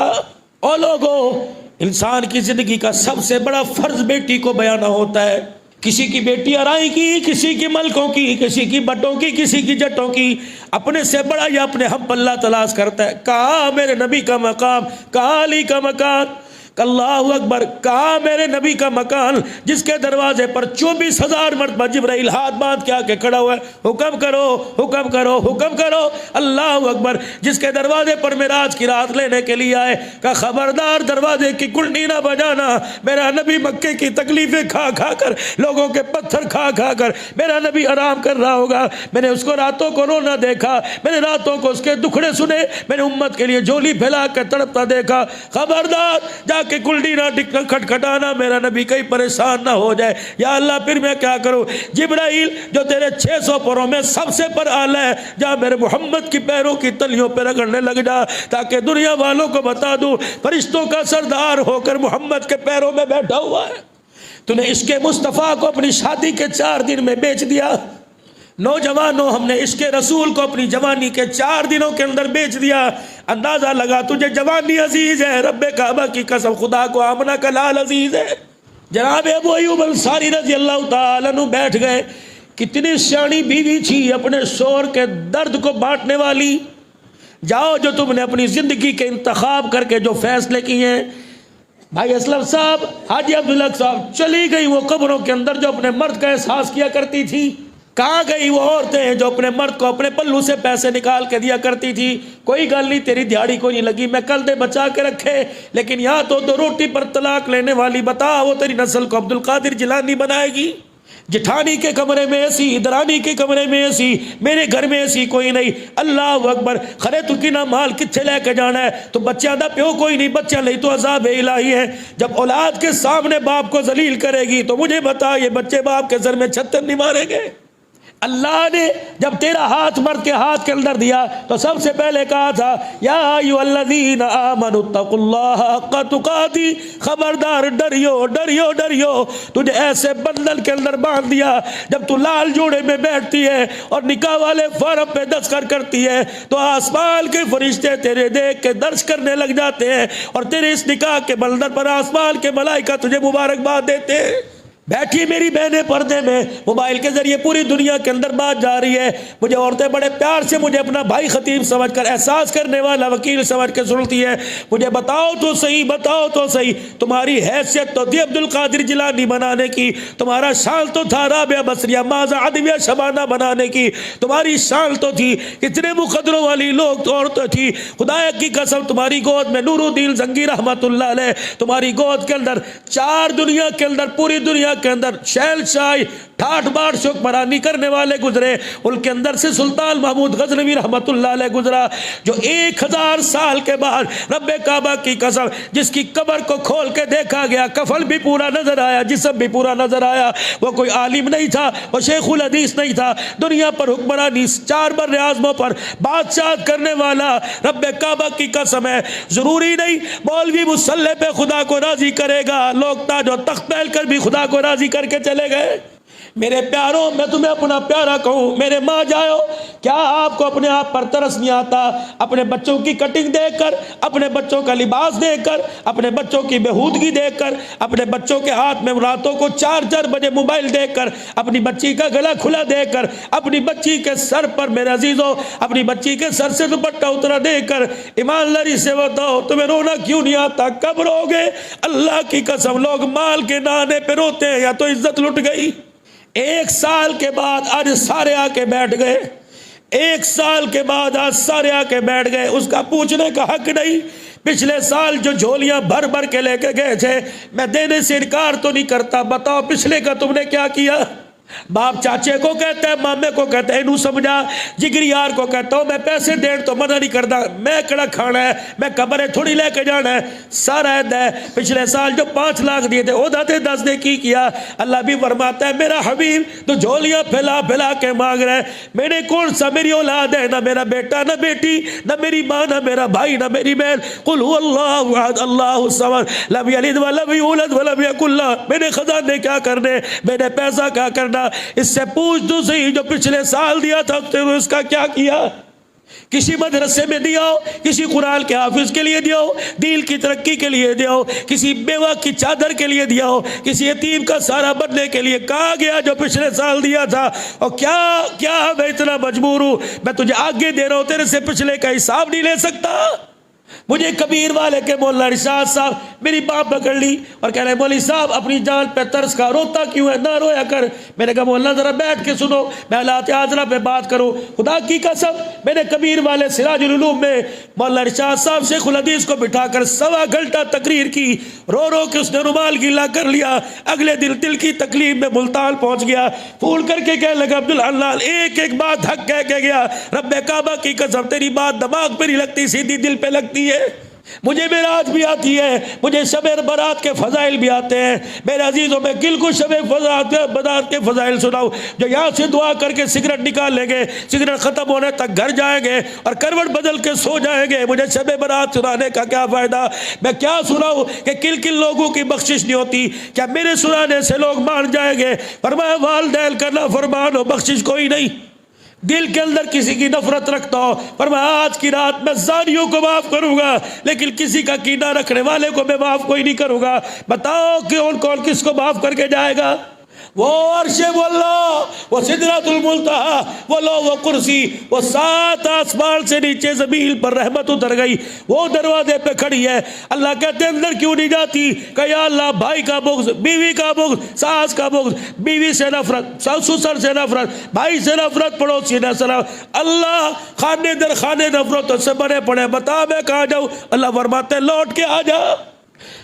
او لوگوں، انسان کی زندگی کا سب سے بڑا فرض بیٹی کو بیانہ ہوتا ہے۔ کسی کی بیٹی ارائی کی، کسی کی ملکوں کی، کسی کی بٹوں کی، کسی کی جٹوں کی، اپنے سے بڑا یا اپنے ہم پلہ تلاش کرتا ہے۔ کہاں میرے نبی کا مقام، کہاں علی کا مکان، اللہ اکبر. کہا میرے نبی کا مکان جس کے دروازے پر 24,000 مرتبہ جبرائیل ہاتھ باندھ کے آ کے کھڑا ہوا ہے, حکم کرو حکم کرو حکم کرو. اللہ اکبر. جس کے دروازے پر معراج کی رات لینے کے لیے آئے, کہا خبردار دروازے کی کنڈی نہ بجانا. میرا نبی مکے کی تکلیفیں کھا کھا کر, لوگوں کے پتھر کھا کھا کر میرا نبی آرام کر رہا ہوگا. میں نے اس کو راتوں کو رونا دیکھا, میں نے راتوں کو اس کے دکھڑے سنے, میں نے امت کے لیے جھولی پھیلا کے تڑپتا دیکھا. خبردار جا کہ کلڈی نہ کھٹکھٹانا, میرا نبی کہیں پریشان نہ ہو جائے. یا اللہ پھر میں کیا کروں؟ جبرائیل جو تیرے 600 پروں میں سب سے پر اعلیٰ ہے, جا میرے محمد کی پیروں کی تلیوں پہ رگڑنے لگ جا تاکہ دنیا والوں کو بتا دوں فرشتوں کا سردار ہو کر محمد کے پیروں میں بیٹھا ہوا ہے. تو نے عشق مصطفیٰ کو اپنی شادی کے 4 دن میں بیچ دیا. نوجوانوں, ہم نے عشق رسول کو اپنی جوانی کے 4 دنوں کے اندر بیچ دیا. اندازہ لگا تجھے جوانی عزیز ہے, رب کعبہ کی قسم خدا کو آمنہ کا لال عزیز ہے. جناب ابو ایوب انصاری رضی اللہ تعالیٰ عنہ بیٹھ گئے. کتنی سیانی بیوی تھی, اپنے شوہر کے درد کو بانٹنے والی. جاؤ جو تم نے اپنی زندگی کے انتخاب کر کے جو فیصلے کیے ہیں. بھائی اسلم صاحب, حاجی عبدالحق صاحب, چلی گئی وہ قبروں کے اندر جو اپنے مرد کا احساس کیا کرتی تھی. کہاں گئی وہ عورتیں جو اپنے مرد کو اپنے پلو سے پیسے نکال کے دیا کرتی تھی؟ کوئی گل نہیں, تیری دیہاڑی کو نہیں لگی, میں کل دے بچا کے رکھے, لیکن یہاں تو 2 روٹی پر طلاق لینے والی بتا, وہ تیری نسل کو عبدالقادر جیلانی بنائے گی. جٹھانی کے کمرے میں ایسی, درانی کے کمرے میں ایسی, میرے گھر میں ایسی کوئی نہیں. اللہ اکبر. خرے تو کی نہ مال کتھے لے کے جانا ہے؟ تو بچہ دا پیو کوئی نہیں, بچہ نہیں تو عذاب الہی ہے. جب اولاد کے سامنے باپ کو ذلیل کرے گی تو مجھے بتا یہ بچے باپ کے سر میں چھتر نہیں ماریں گے؟ اللہ نے جب تیرا ہاتھ مرد کے ہاتھ کے اندر دیا تو سب سے پہلے کہا تھا یا ایھا الذین آمنوا اتقوا اللہ حق تقاتی, خبردار ڈریو ڈریو ڈریو. تجھے ایسے بندل کے اندر باندھ دیا جب تو لال جوڑے میں بیٹھتی ہے اور نکاح والے فارم پہ دستخط کرتی ہے تو آسمان کے فرشتے تیرے دیکھ کے درج کرنے لگ جاتے ہیں, اور تیرے اس نکاح کے بندل پر آسمان کے ملائکہ تجھے مبارکباد دیتے ہیں. بیٹھی میری بہنیں پردے میں, موبائل کے ذریعے پوری دنیا کے اندر بات جا رہی ہے. مجھے عورتیں بڑے پیار سے مجھے اپنا بھائی خطیب سمجھ کر, احساس کرنے والا وکیل سمجھ کے سنتی ہے. مجھے بتاؤ تو صحیح, بتاؤ تو صحیح, تمہاری حیثیت تو تھی عبدالقادر جیلانی بنانے کی, تمہارا شان تو تھا رابعہ بصریہ ماذا ادویہ شبانہ بنانے کی, تمہاری شان تو تھی کتنے مقدروں والی لوگ تو عورتیں تھی. خدا کی قسم تمہاری گود میں نور الدین زنگی رحمت اللہ علیہ, تمہاری گود کے اندر 4 دنیا کے اندر, پوری دنیا کے اندر شہنشاہی ٹھاٹ باٹ شکرانی کرنے والے گزرے. ان کے اندر سے سلطان محمود غزنوی رحمت اللہ علیہ گزرا, جو 1000 سال کے بعد رب کعبہ کی قسم جس کی قبر کو کھول کے دیکھا گیا, کفن بھی پورا نظر آیا, جسم بھی پورا نظر آیا. وہ کوئی عالم نہیں تھا, وہ شیخ الحدیث نہیں تھا, دنیا پر حکمرانی 4 بر اعظموں پر بادشاہت کرنے والا رب کعبہ کی قسم ہے. ضروری نہیں مولوی مصلی پہ خدا کو راضی کرے گا, لوگ تاج و تخت پہن کر بھی خدا کو راضی کر کے چلے گئے. میرے پیاروں, میں تمہیں اپنا پیارا کہوں, میرے ماں جاؤ, کیا آپ کو اپنے آپ پر ترس نہیں آتا؟ اپنے بچوں کی کٹنگ دیکھ کر, اپنے بچوں کا لباس دیکھ کر, اپنے بچوں کی بہودگی دیکھ کر, اپنے بچوں کے ہاتھ میں راتوں کو 4 بجے موبائل دیکھ کر, اپنی بچی کا گلا کھلا دیکھ کر, اپنی بچی کے سر پر میرے عزیزوں اپنی بچی کے سر سے دوپٹہ اترا دیکھ کر, ایمانداری سے بتاؤ تمہیں رونا کیوں نہیں آتا؟ کب روگے؟ اللہ کی قسم لوگ مال کے نانے پہ روتے ہیں یا تو عزت لٹ گئی. 1 سال کے بعد آج سارے آ کے بیٹھ گئے, 1 سال کے بعد آج سارے آ کے بیٹھ گئے. اس کا پوچھنے کا حق نہیں. پچھلے سال جو جھولیاں بھر بھر کے لے کے گئے تھے, میں دینے سے انکار تو نہیں کرتا, بتاؤ پچھلے کا تم نے کیا کیا؟ باپ چاچے کو کہتا ہے, مامے کو کہتا ہے انہوں سمجھا, جگری یار کو کہتا ہوں میں پیسے دین تو منع نہیں کرتا, میں کڑا کھانا ہے, میں قبریں تھوڑی لے کے جانا ہے, سارا عید ہے. پچھلے سال جو 5 لاکھ دیے تھے وہ داتے 10 نے کی کیا. اللہ بھی فرماتا ہے میرا حبیب تو جھولیاں پھیلا پھیلا کے مانگ رہا ہے, میں نے کون سا میری اولاد ہے؟ نہ میرا بیٹا نہ بیٹی, نہ میری ماں نہ میرا بھائی نہ میری بہن. قل هو اللہ احد اللہ الصمد لم یلد ولم یولد ولم یکن له. میں نے خزانے کیا کرنے, میں نے پیسہ کیا کرنا؟ اس سے پوچھ تو صحیح جو پچھلے سال دیا تھا اس کا کیا کیا؟ کسی مدرسے میں دیا ہو, کسی قرآن کے حافظ کے لیے دیا ہو, دین کی ترقی کے لیے دیا ہو, کسی بیوہ کی چادر کے لیے دیا ہو, کسی یتیم کا سہارا بننے کے لیے کہا گیا جو پچھلے سال دیا تھا؟ اور کیا میں اتنا مجبور ہوں, میں تجھے آگے دے رہا ہوں, تیرے سے پچھلے کا حساب نہیں لے سکتا. مجھے کبیر والے کے مولانا ارشاد صاحب میری بات پکڑ لی اور کہہ رہے مولوی صاحب اپنی جان پہ ترس کا، روتا کیوں ہے، نہ رویا کر۔ میں نے کہا مولانا ذرا بیٹھ کے سنو، میں حالات حاضرہ پہ بات کروں۔ خدا کی قسم میں نے کبیر والے سراج العلوم میں مولانا ارشاد صاحب شیخ الحدیث کو بٹھا کر 1.25 گھنٹہ تقریر کی، رو رو کے اس نے رومال گیلا کر لیا۔ اگلے دن دل کی تکلیف میں ملتان پہنچ گیا، پھول کر کے کہنے لگا عبداللہ ایک ایک بات حق کہہ کے گیا، رب کعبہ کی قسم تیری بات دماغ پہ نہیں لگتی، سیدھی دل پہ لگتی ہے۔ مجھے معراج بھی آتی ہے، مجھے شب برات کے فضائل بھی آتے ہیں۔ میرے عزیزوں میں گل کو شب برات کے فضائل سناؤ۔ جو یہاں سے دعا کر کے سگریٹ نکال لیں گے، سگریٹ ختم ہونے تک گھر جائیں گے اور کروٹ بدل کے سو جائیں گے، مجھے شب برات سنانے کا کیا فائدہ؟ میں کیا سناؤں کہ کل کل لوگوں کی بخشش نہیں ہوتی؟ کیا میرے سنانے سے لوگ مان جائیں گے؟ فرمایا والدین کا نافرمان ہو بخشش کوئی نہیں۔ دل کے اندر کسی کی نفرت رکھتا ہو، فرمایا آج کی رات میں زانیوں کو معاف کروں گا، لیکن کسی کا کینہ رکھنے والے کو میں معاف کوئی نہیں کروں گا۔ بتاؤ کہ کون کس کو معاف کر کے جائے گا؟ وہ عرش، وہ اللہ، وہ سدرۃ المنتہا، وہ لوح و کرسی، وہ 7 آسمان سے نیچے زمین پر رحمت اتر گئی، وہ دروازے پہ کھڑی ہے۔ اللہ کہتے ہیں اندر کیوں نہیں جاتی؟ کہ یا اللہ بھائی کا بغض، بیوی کا بغض، ساس کا بغض، بیوی سے نفرت، سسر سے نفرت، بھائی سے نفرت، پڑوسی سے نفرت، اللہ خانے در خانے نفرتوں سے بنے پڑے، بتا میں کہاں جاؤں؟ اللہ فرماتے لوٹ کے آ جا۔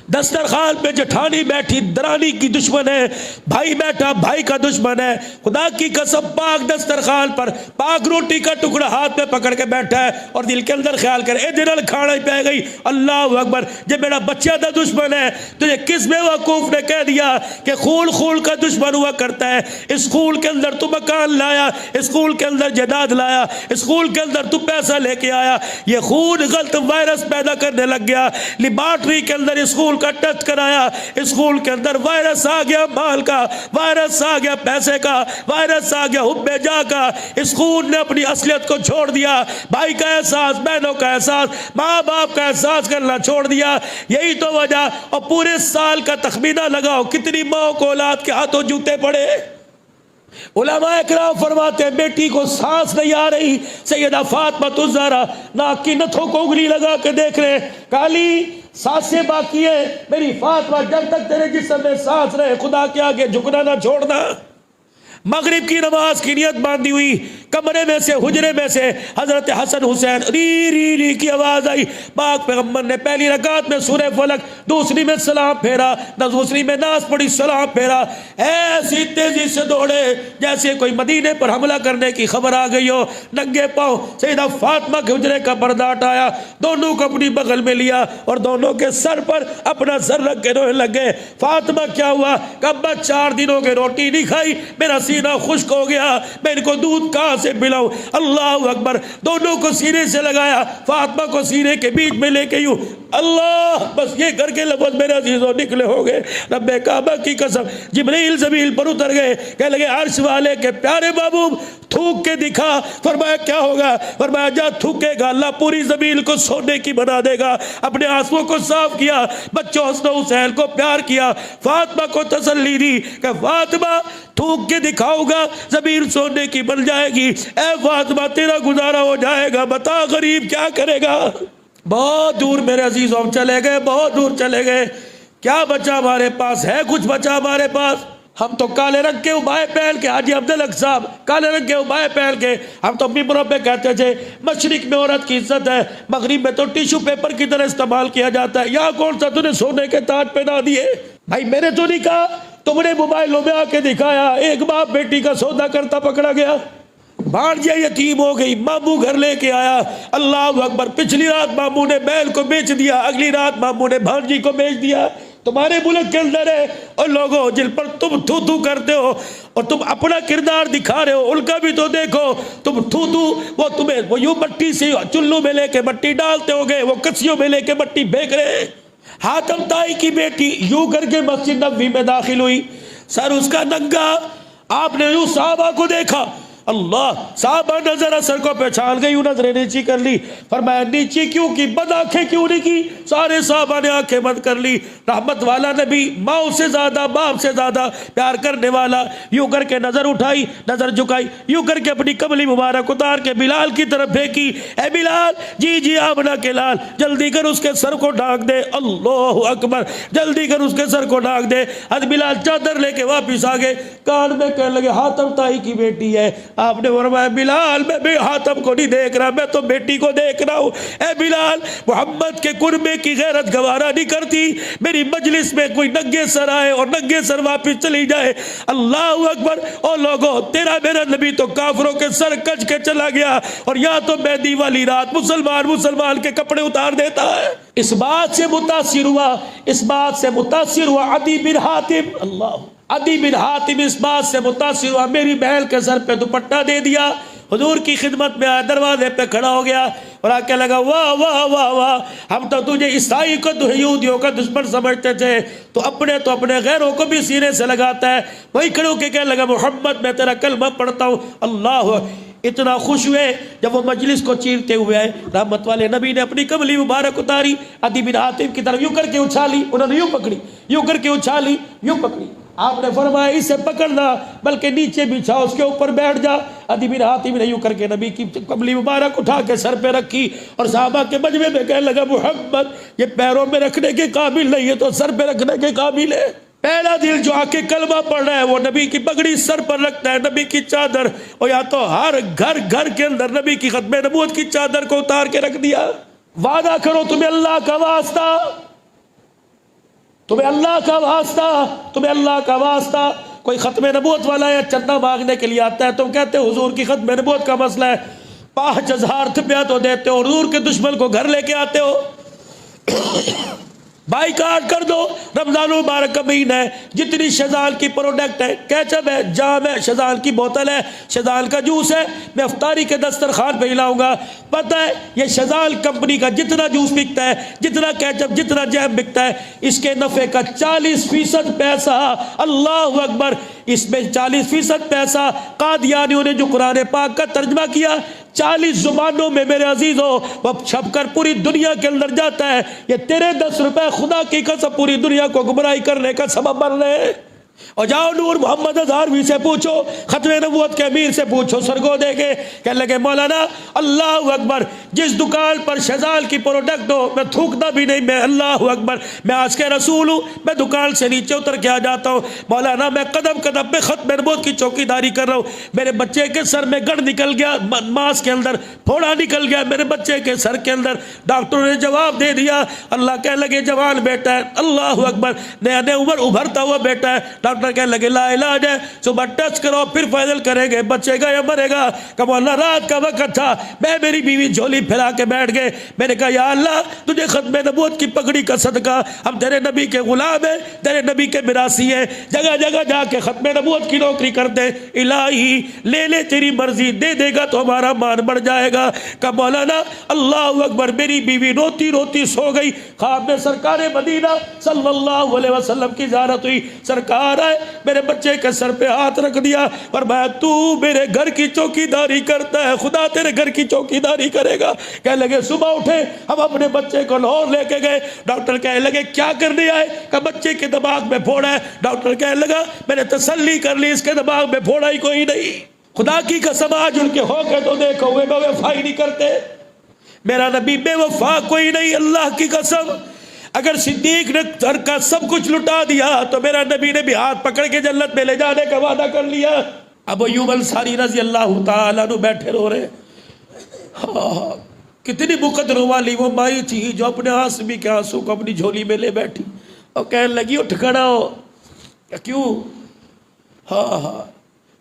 دسترخوان پہ جٹھانی بیٹھی درانی کی دشمن ہے، بھائی بیٹھا بھائی کا دشمن ہے۔ خدا کی قسم پاک دسترخوان پر پاک روٹی کا ٹکڑا ہاتھ میں پکڑ کے بیٹھا ہے اور دل کے اندر خیال کرے اے دنل کھانا ہی پہ گئی، اللہ اکبر، جب میرا بچہ دا دشمن ہے تجھے کس بیوقوف نے کہہ دیا کہ خون خون کا دشمن ہوا کرتا ہے؟ اس خون کے اندر تو مکان لایا، اس خون کے اندر جائیداد لایا، اس خون کے اندر تو پیسہ لے کے آیا، یہ خون غلط وائرس پیدا کرنے لگ گیا، لیبارٹری کے اندر اس خون کا ٹچ کرایا، اس خون کے اندر وائرس آ گیا مال کا، وائرس آ گیا پیسے کا، وائرس آ گیا حب جا کا۔ اس خون نے اپنی اصلیت کو چھوڑ دیا، بھائی کا احساس، بہنوں کا احساس، ماں باپ کا احساس کرنا چھوڑ دیا۔ یہی تو وجہ، اور پورے سال کا تخمینہ لگاؤ کتنی ماں کو اولاد کے ہاتھوں جوتے پڑے۔ علماء اکرام فرماتے ہیں بیٹی کو سانس نہیں آ رہی، سیدہ فاطمہ الزہرا ناک کی نتھوں کو انگلی لگا کے دیکھ رہے، کالی سانسیں باقی ہے میری فاطمہ، جب تک تیرے جسم میں سانس رہے خدا کے آگے جھکنا نہ چھوڑنا۔ مغرب کی نماز کی نیت باندھی ہوئی، کمرے میں سے حجرے میں سے حضرت حسن حسین ری ری ری کی آواز آئی، پاک پیغمبر نے پہلی رکعت میں سورہ فلق، دوسری میں سلام پھیرا، دوسری میں ناز پڑھی، سلام پھیرا، ایسی تیزی سے دوڑے جیسے کوئی مدینے پر حملہ کرنے کی خبر آ گئی ہو، ننگے پاؤں سیدہ فاطمہ کے حجرے کا پردہ ہٹایا، دونوں کو اپنی بغل میں لیا اور دونوں کے سر پر اپنا سر رکھ کے رونے لگے۔ فاطمہ کیا ہوا؟ کب 4 دنوں کے روٹی نہیں کھائی، میرا سینہ خشک ہو گیا، میں ان کو دودھ کہاں سے پلاؤں؟ اللہ اکبر، دونوں کو سینے سے لگایا، فاطمہ کو سینے کے بیچ میں لے کے یوں، اللہ، بس یہ کر کے لفظ میرے عزیزوں نکلے ہو گئے، رب کعبہ کی قسم جبریل زمین پر اتر گئے، کہنے لگے عرش والے کے پیارے محبوب تھوک کے دکھا۔ فرمایا کیا ہوگا؟ فرمایا جا تھوکے گا اللہ پوری زمین کو سونے کی بنا دے گا۔ اپنے آنسوؤں کو صاف کیا، بچوں حسن حسین کو پیار کیا، فاطمہ کو تسلی دی کہ فاطمہ تھوک کے دکھاؤ گا زمین سونے کی بن جائے گی، اے فاطمہ تیرا گزارا ہو جائے گا، بتا غریب کیا کرے گا؟ بہت دور میرے عزیزوں ہم چلے گئے، بہت دور چلے گئے، کیا بچا ہمارے پاس؟ ہے کچھ بچا ہمارے پاس؟ ہم تو کالے رنگ کے ابائے پہن کے، حاجی عبدالحق صاحب کالے رنگ کے ابائے پہن کے، ہم تو ممبروں پہ کہتے تھے مشرق میں عورت کی عزت ہے، مغرب میں تو ٹیشو پیپر کی طرح استعمال کیا جاتا ہے، یہاں کون سا تو نے سونے کے تاج پہنا دیے؟ بھائی میں نے تو نہیں کہا، تم نے موبائلوں میں آ کے دکھایا، ایک باپ بیٹی کا سودا کرتا پکڑا گیا، بھانجیا یتیم ہو گئی، ماموں گھر لے کے آیا، اللہ اکبر، پچھلی رات ماموں نے بیل کو بیچ دیا، اگلی رات ماموں نے بھانجی کو بیچ دیا۔ تمہارے ملک کے اندر ہے اور لوگوں جن پر تم تھو تھو کرتے ہو اور تم اپنا کردار دکھا رہے ہو، ان کا بھی تو دیکھو، تم تھو تھو، وہ تمہیں وہ یوں مٹی سے چلو میں لے کے مٹی ڈالتے ہو گے، وہ کسیوں میں لے کے مٹی پھینک رہے۔ حاتم طائی کی بیٹی یوں کر کے مسجد نبوی میں داخل ہوئی، سر اس کا ننگا، آپ نے یوں صحابہ کو دیکھا، اللہ صحابہ نظر اثر کو پہچان گئی، نظریں نیچی کر لی، فرمایا نیچی کیوں کی؟ بد آنکھیں کیوں نہیں کی؟ سارے صحابہ نے آنکھیں بند کر لی۔ رحمت والا نبی، ماں سے زیادہ باپ سے زیادہ پیار کرنے والا، یوں کر کے نظر اٹھائی، نظر جھکائی، یوں کر کے اپنی کملی مبارک اتار کے بلال کی طرف پھینکی، اے بلال، جی جی آمنہ کے لال، جلدی کر اس کے سر کو ڈھانک دے۔ اللہ اکبر، جلدی کر اس کے سر کو ڈھانک دے۔ حضرت بلال چادر لے کے واپس آگئے، کان میں کہنے لگے حاتم تائی کی بیٹی ہے۔ آپ نے فرمایا بلال میں بھی حاتم کو نہیں دیکھ رہا، میں تو بیٹی کو دیکھ رہا ہوں۔ اے بلال، محمد کے قربے کی غیرت گوارا نہیں کرتی، میری مجلس میں کوئی ننگے سر آئے اور ننگے سر واپس چلی جائے۔ اللہ اکبر۔ او لوگو، تیرا میرا نبی تو کافروں کے سر کج کے چلا گیا، اور یا تو مہندی والی رات مسلمان کے کپڑے اتار دیتا ہے۔ اس بات سے متاثر ہوا، اس بات سے متاثر ہوا عدی بن حاتم، اللہ، عدی بن حاتم اس بات سے متاثر ہوا، میری بہن کے سر پہ دوپٹہ دے دیا، حضور کی خدمت میں آیا، دروازے پہ کھڑا ہو گیا اور آکے لگا واہ واہ واہ واہ، ہم تو تجھے عیسائی کو یہودیوں کا دشمن سمجھتے تھے، تو اپنے غیروں کو بھی سینے سے لگاتا ہے۔ وہی کھڑے ہو کے کہنے لگا محمد میں تیرا کلمہ پڑھتا ہوں۔ اللہ، اتنا خوش ہوئے جب وہ مجلس کو چیرتے ہوئے آئے، رحمت والے نبی نے اپنی کملی مبارک اتاری، عدی بن حاتم کی طرف یوں کر کے اچھالی، انہوں نے یوں پکڑی، یوں کر کے اچھالی، یوں پکڑی۔ آپ نے فرمایا اسے پکڑنا، بلکہ نیچے بچھا، اس کے اوپر بیٹھ جا۔ عدی بن حاتم نے یوں کر کے نبی کی کملی مبارک اٹھا کے سر پہ رکھی، اور صحابہ کے مجمع میں کہنے لگا محمد یہ پیروں میں رکھنے کے قابل نہیں ہے تو سر پہ رکھنے کے قابل ہے۔ پہلا دل جو آ کے کلمہ پڑھ رہا ہے وہ نبی کی پگڑی سر پر رکھتا ہے، نبی کی چادر، اور یا تو ہر گھر کے اندر نبی کی ختم نبوت کی چادر کو اتار کے رکھ دیا۔ وعدہ کرو تمہیں اللہ کا واسطہ، تمہیں اللہ کا واسطہ، تمہیں اللہ کا واسطہ، کوئی ختم نبوت والا ہے چندہ مانگنے کے لیے آتا ہے، تم کہتے ہو حضور کی ختم نبوت کا مسئلہ ہے، 5000 روپیہ تو دیتے ہو، حضور کے دشمن کو گھر لے کے آتے ہو، بائیکاٹ کر دو، رمضان مبارک کا مہینہ ہے، جتنی شیزان کی پروڈکٹ ہے، کیچپ ہے، جام ہے، شیزان کی بوتل ہے، شیزان کا جوس ہے، میں افطاری کے دسترخوان پہ ہلاؤں گا۔ پتہ ہے یہ شیزان کمپنی کا جتنا جوس بکتا ہے، جتنا کیچپ، جتنا جیم بکتا ہے، اس کے نفع کا 40% پیسہ، اللہ اکبر، اس میں 40% پیسہ قادیانیوں نے جو قرآن پاک کا ترجمہ کیا 40 زبانوں میں میرے عزیزوں وہ چھپ کر پوری دنیا کے اندر جاتا ہے، یہ تیرے 10 روپے خدا کی قسم پوری دنیا کو گمراہی کرنے کا سبب بن رہے ہیں۔ اور جاؤ نور محمد ہزاروی سے پوچھو، ختم نبوت کے امیر سے پوچھو، سرگو دے کے کہنے لگے مولانا اللہ اکبر، جس دکان پر شیزان کی پروڈکٹ ہو میں تھوکتا بھی نہیں، میں اللہ اکبر، میں آج کے رسول ہوں، میں دکان سے نیچے اتر کے آ جاتا ہوں، مولانا میں قدم قدم پہ ختم نبوت کی چوکی داری کر رہا ہوں، میرے بچے کے سر میں گڑھ نکل گیا، ماس کے اندر پھوڑا نکل گیا میرے بچے کے سر کے اندر، ڈاکٹروں نے جواب دے دیا، اللہ کہنے لگے جوان بیٹا ہے، اللہ اکبر، نیا نیا عمر ابھرتا ہوا بیٹا ہے، ڈاکٹر کہنے لگے لا علاج ہے، صبح ٹچ کرو پھر فائدل کریں گے، بچے گا یا مرے گا۔ کہ مولانا رات کا وقت تھا، میں میری بیوی جھولی پھیلا کے بیٹھ گئے، میں نے کہا یا اللہ تجھے ختم نبوت کی پگڑی کا صدقہ، ہم تیرے نبی کے غلام ہیں، تیرے نبی کے میراثی ہیں، جگہ جگہ جا کے ختم نبوت کی نوکری کرتے، الہی لے لے تیری مرضی، دے دے گا تو ہمارا مان بڑھ جائے گا۔ کہ مولانا اللہ اکبر، میری بیوی روتی روتی سو گئی، خواب میں سرکار مدینہ صلی اللہ علیہ وسلم کی زیارت ہوئی، سرکار آئے، میرے بچے کے سر پہ ہاتھ رکھ دیا، فرمایا تو میرے گھر کی چوکی داری کرتا ہے، خدا تیرے گھر کی چوکی داری کرے گا۔ کہنے لگے صبح اٹھے، ہم اپنے بچے کو لاہور لے کے گئے، ڈاکٹر کہنے لگے کیا کرنے آئے؟ کہ بچے کے دماغ میں پھوڑا ہے، ڈاکٹر کہنے لگا میں نے تسلی کر لی، اس کے دماغ میں پھوڑا ہی کوئی نہیں۔ خدا کی قسم آج ان کے ہو کے تو دیکھو وہ بے وفائی نہیں کرتے، میرا نبی بے وفا کوئی نہیں، اللہ کی قسم، اگر صدیق نے گھر کا سب کچھ لٹا دیا تو میرا نبی نے بھی ہاتھ پکڑ کے جنت میں لے جانے کا وعدہ کر لیا۔ ابو ایوب انصاری رضی اللہ تعالیٰ عنہ بیٹھے رو رہے، کتنی بقدر والی وہ مائی تھی جو اپنے آسمی کے آنسو کو اپنی جھولی میں لے بیٹھی اور کہنے لگی اٹھ کھڑا ہو، کیوں؟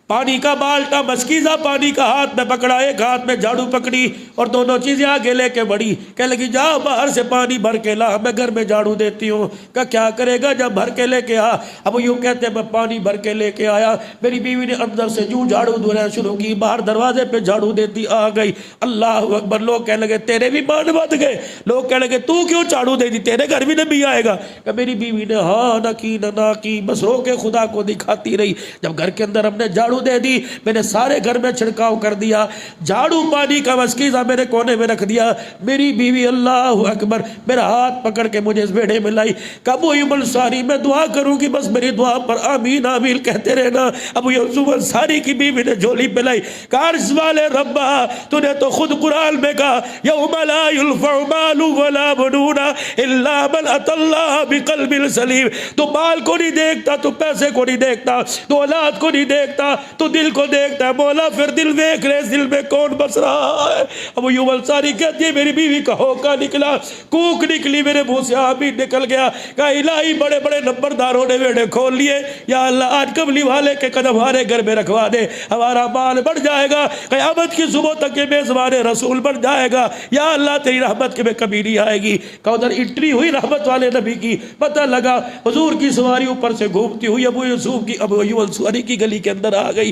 پانی کا بالٹا مسکیزہ پانی کا ہاتھ میں پکڑا، ایک ہاتھ میں جھاڑو پکڑی اور دونوں چیزیں آگے لے کے بڑھی، کہنے لگی جاؤ باہر سے پانی بھر کے لا، میں گھر میں جھاڑو دیتی ہوں۔ کہ کیا کرے گا؟ جب بھر کے لے کے آ۔ اب یوں کہتے میں پانی بھر کے لے کے آیا، میری بیوی نے اندر سے جو جھاڑو دھونا شروع کی، باہر دروازے پہ جھاڑو دیتی آ گئی، اللہ اکبر، لوگ کہنے لگے تیرے بھی مان بند گئے، لوگ کہنے لگے تو کیوں جھاڑو دے دی، تیرے گھر بھی نبی آئے گا؟ کہ میری بیوی نے ہاں نہ کی نہ کی، بس رو کے خدا کو دکھاتی رہی، جب گھر کے اندر ہم نے جھاڑو دے دی، میں نے سارے گھر میں چھڑکاؤ کر دیا، جھاڑو پانی کا مشکیزہ میرے کونے میں رکھ دیا۔ میری بیوی اللہ اکبر میرا ہاتھ پکڑ کے مجھے اس بیڑے میں لائی، کہ ابو ایوب انصاری میں دعا کروں گی، بس میری دعا پر آمین آمین کہتے رہنا۔ ابو ایوب انصاری کی بیوی نے جھولی پلائی، کہا عرش والے ربا تو نے تو خود قرآن میں کہا یوم لا ينفع مال ولا بنون الا من اتى الله بقلب سلیم۔ تو مال کو نہیں دیکھتا، تو پیسے کو نہیں دیکھتا، تو اولاد کو نہیں دیکھتا، تو دل کو دیکھتا ہے۔ مولا پھر دل دیکھ لے، دل میں کون بس رہا ہے؟ ابو ایوب انصاری کہتی ہے میری بیوی کا ہوکا نکلا، کوک نکلی میرے منہ سے، آمین نکل گیا۔ کہا الہی بڑے بڑے نمبرداروں نے ویڑے کھول لیے، یا اللہ آج کملی والے کے قدم ہمارے گھر میں رکھوا دے، ہمارا مال بڑھ جائے گا، قیامت کی صبح تک یہ میزبان رسول بن جائے گا، یا اللہ تیری رحمت کے میں کبھی نہیں آئے گی۔ کہ ادھر انٹری ہوئی رحمت والے نبی کی، پتہ لگا حضور کی سواری اوپر سے گھومتی ہوئی ابو ایوب انصاری کی گلی کے اندر آ گئی۔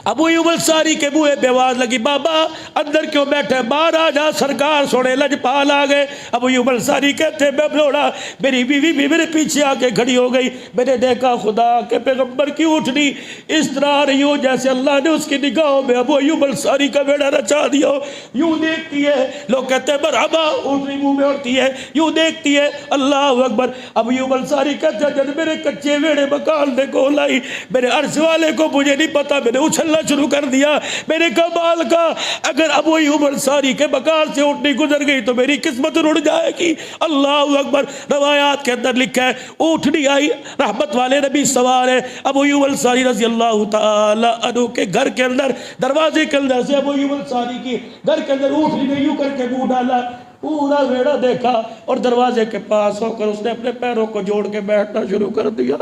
ابو ایوب انصاری کے بوئے بے آواز لگی، بابا اندر کیوں بیٹھے، باہر آ جا، سرکار سونے لجپال آ گئے۔ ابو ایوب انصاری کہتے میں دوڑا، میری بیوی بھی میرے پیچھے آ کے کھڑی ہو گئی، میں نے دیکھا خدا کے پیغمبر کی اٹھنی اس طرح آ رہی ہو جیسے اللہ نے اس کی نگاہوں میں ابو ایوب انصاری کا بیڑا رچا دیا ہو۔ یوں دیکھتی ہے، لوگ کہتے ہیں مرحبا، اٹھنی منہ میں اڑتی ہے، یوں دیکھتی ہے، اللہ اکبر۔ ابو ایوب انصاری کہتے ہیں جب میرے کچے ویڑے مکان نے کو لائی، میرے عرش والے کو مجھے نہیں پتا، میں نے اچھلنا شروع کر دیا۔ میرے کمال کا اگر ابو ایوب انصاری کے مکان سے اٹھنی گزر گئی تو میری قسمت رڑ جائے گی۔ اللہ اکبر۔ روایات کے اندر لکھا ہے اٹھنی آئی، رحمت والے نبی سوار ہے، ابو ایوب انصاری رضی اللہ تعالی عنہ کے گھر کے اندر دروازے کے اندر سے ابو ایوب انصاری کی گھر کے اندر اٹھنی نے یوں کر کے منہ ڈالا، پورا ویڑا دیکھا اور دروازے کے پاس ہو کر اس نے اپنے پیروں کو جوڑ کے بیٹھنا شروع کر دیا۔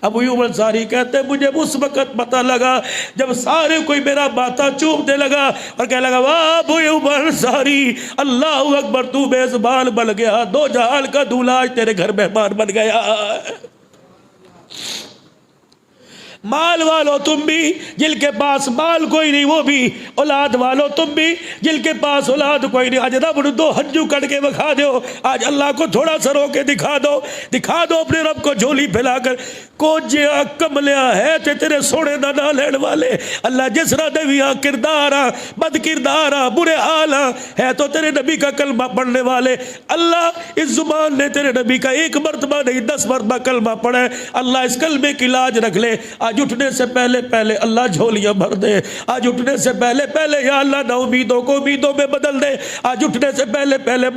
ابو ایوب انصاری کہتے ہیں مجھے اس وقت پتہ لگا جب سارے کوئی میرا ماتھا چومنے لگا اور کہنے لگا واہ ابو ایوب انصاری، اللہ اکبر، تو میزبان بن گیا، دو جہان کا دولہا آج تیرے گھر مہمان بن گیا۔ مال والو تم بھی جن کے پاس مال کوئی نہیں وہ بھی، اولاد والو تم بھی جن کے پاس اولاد کوئی نہیں، آج رب دو ہنجو کٹ کے بکھا دو، آج اللہ کو تھوڑا سا رو کے دکھا دو اپنے رب کو جھولی پھیلا کر، کو جیا کملیا ہے تے تیرے سونے دا نہ لین والے، اللہ جس را دویاں کردارا بد کردارا برے حالا ہے تو تیرے نبی کا کلمہ پڑھنے والے، اللہ اس زبان نے تیرے نبی کا ایک مرتبہ نہیں 10 مرتبہ کلمہ پڑھے، اللہ اس کلمے کی لاج رکھ لے۔ آج اٹھنے سے پہلے اللہ جھولیاں بھر دے، آج اٹھنے سے پہلے یا اللہ نا امیدوں کو امیدوں میں بدل دے، آج اٹھنے سے پہلے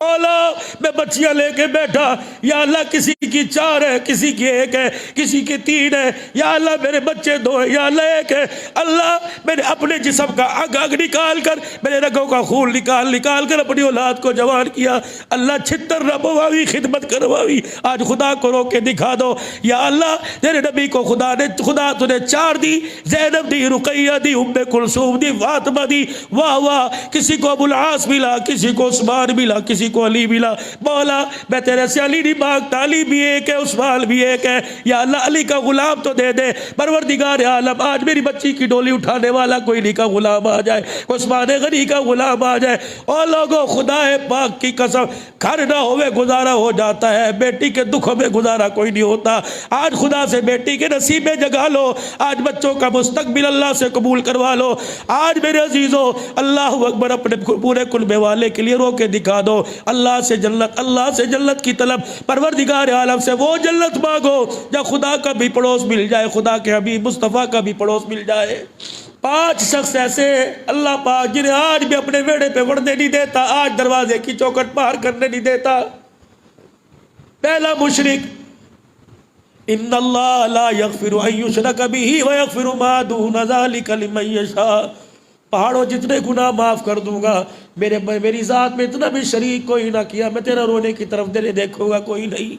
مولا میں بچیاں لے کے بیٹھا، یا اللہ کسی کی 4 ہے، کسی کی 1 ہے، کسی کی 3 ہے، یا اللہ میرے بچے 2 ہیں، یا اللہ 1 ہے، اللہ میرے اپنے جسم کا اگ نکال کر، میرے رگوں کا خون نکال کر اپنی اولاد کو جوان کیا، اللہ 76 ربواوی خدمت کرواوی، آج خدا کو رو کے دکھا دو، یا اللہ تیرے نبی کو خدا تجھے 4 دی، زینب دی، رقیہ دی، ام کلثوم دی، فاطمہ دی، واہ واہ، کسی کو ابو العاص ملا، کسی کو عثمان ملا، کسی کو علی ملا، مولا میں تیرے سے علی نہیں مانگتا، علی بھی 1 ہے، عثمان بھی 1 ہے، یا اللہ علی کا غلام تو دے دے، پروردگار عالم آج میری بچی کی ڈولی اٹھانے والا کوئی علی کا غلام آ جائے، عثمان غنی کا غلام آ جائے، اور لوگوں خدا پاک کی قسم گھر نہ ہوئے گزارا ہو جاتا ہے، بیٹی کے دکھوں میں گزارا کوئی نہیں ہوتا، آج خدا سے بیٹی کے نصیب میں جگا لو، آج بچوں کا مستقبل اللہ سے قبول کروا لو، آج میرے عزیزوں اللہ اکبر اپنے پورے کنبے والے کے لیے رو کے دکھا دو، اللہ سے جنت کی طلب، پروردگار عالم سے وہ جنت مانگو جب خدا کا بھی پڑوس مل جائے، خدا کے حبیب مصطفیٰ کا بھی پڑوس مل جائے۔ 5 شخص ایسے اللہ پاک جنہیں آج بھی اپنے بیڑے پہ وڑنے نہیں دیتا، آج دروازے کی چوکھٹ پار کرنے نہیں دیتا۔ پہلا مشرک، ان اللہ لا یغفر ان یشرک بہ ویغفر ما دون ذلک لمن یشاء، پہاڑوں جتنے گناہ معاف کر دوں گا، میری ذات میں اتنا بھی شریک کوئی نہ کیا، میں تیرا رونے کی طرف دلے دیکھوں گا کوئی نہیں۔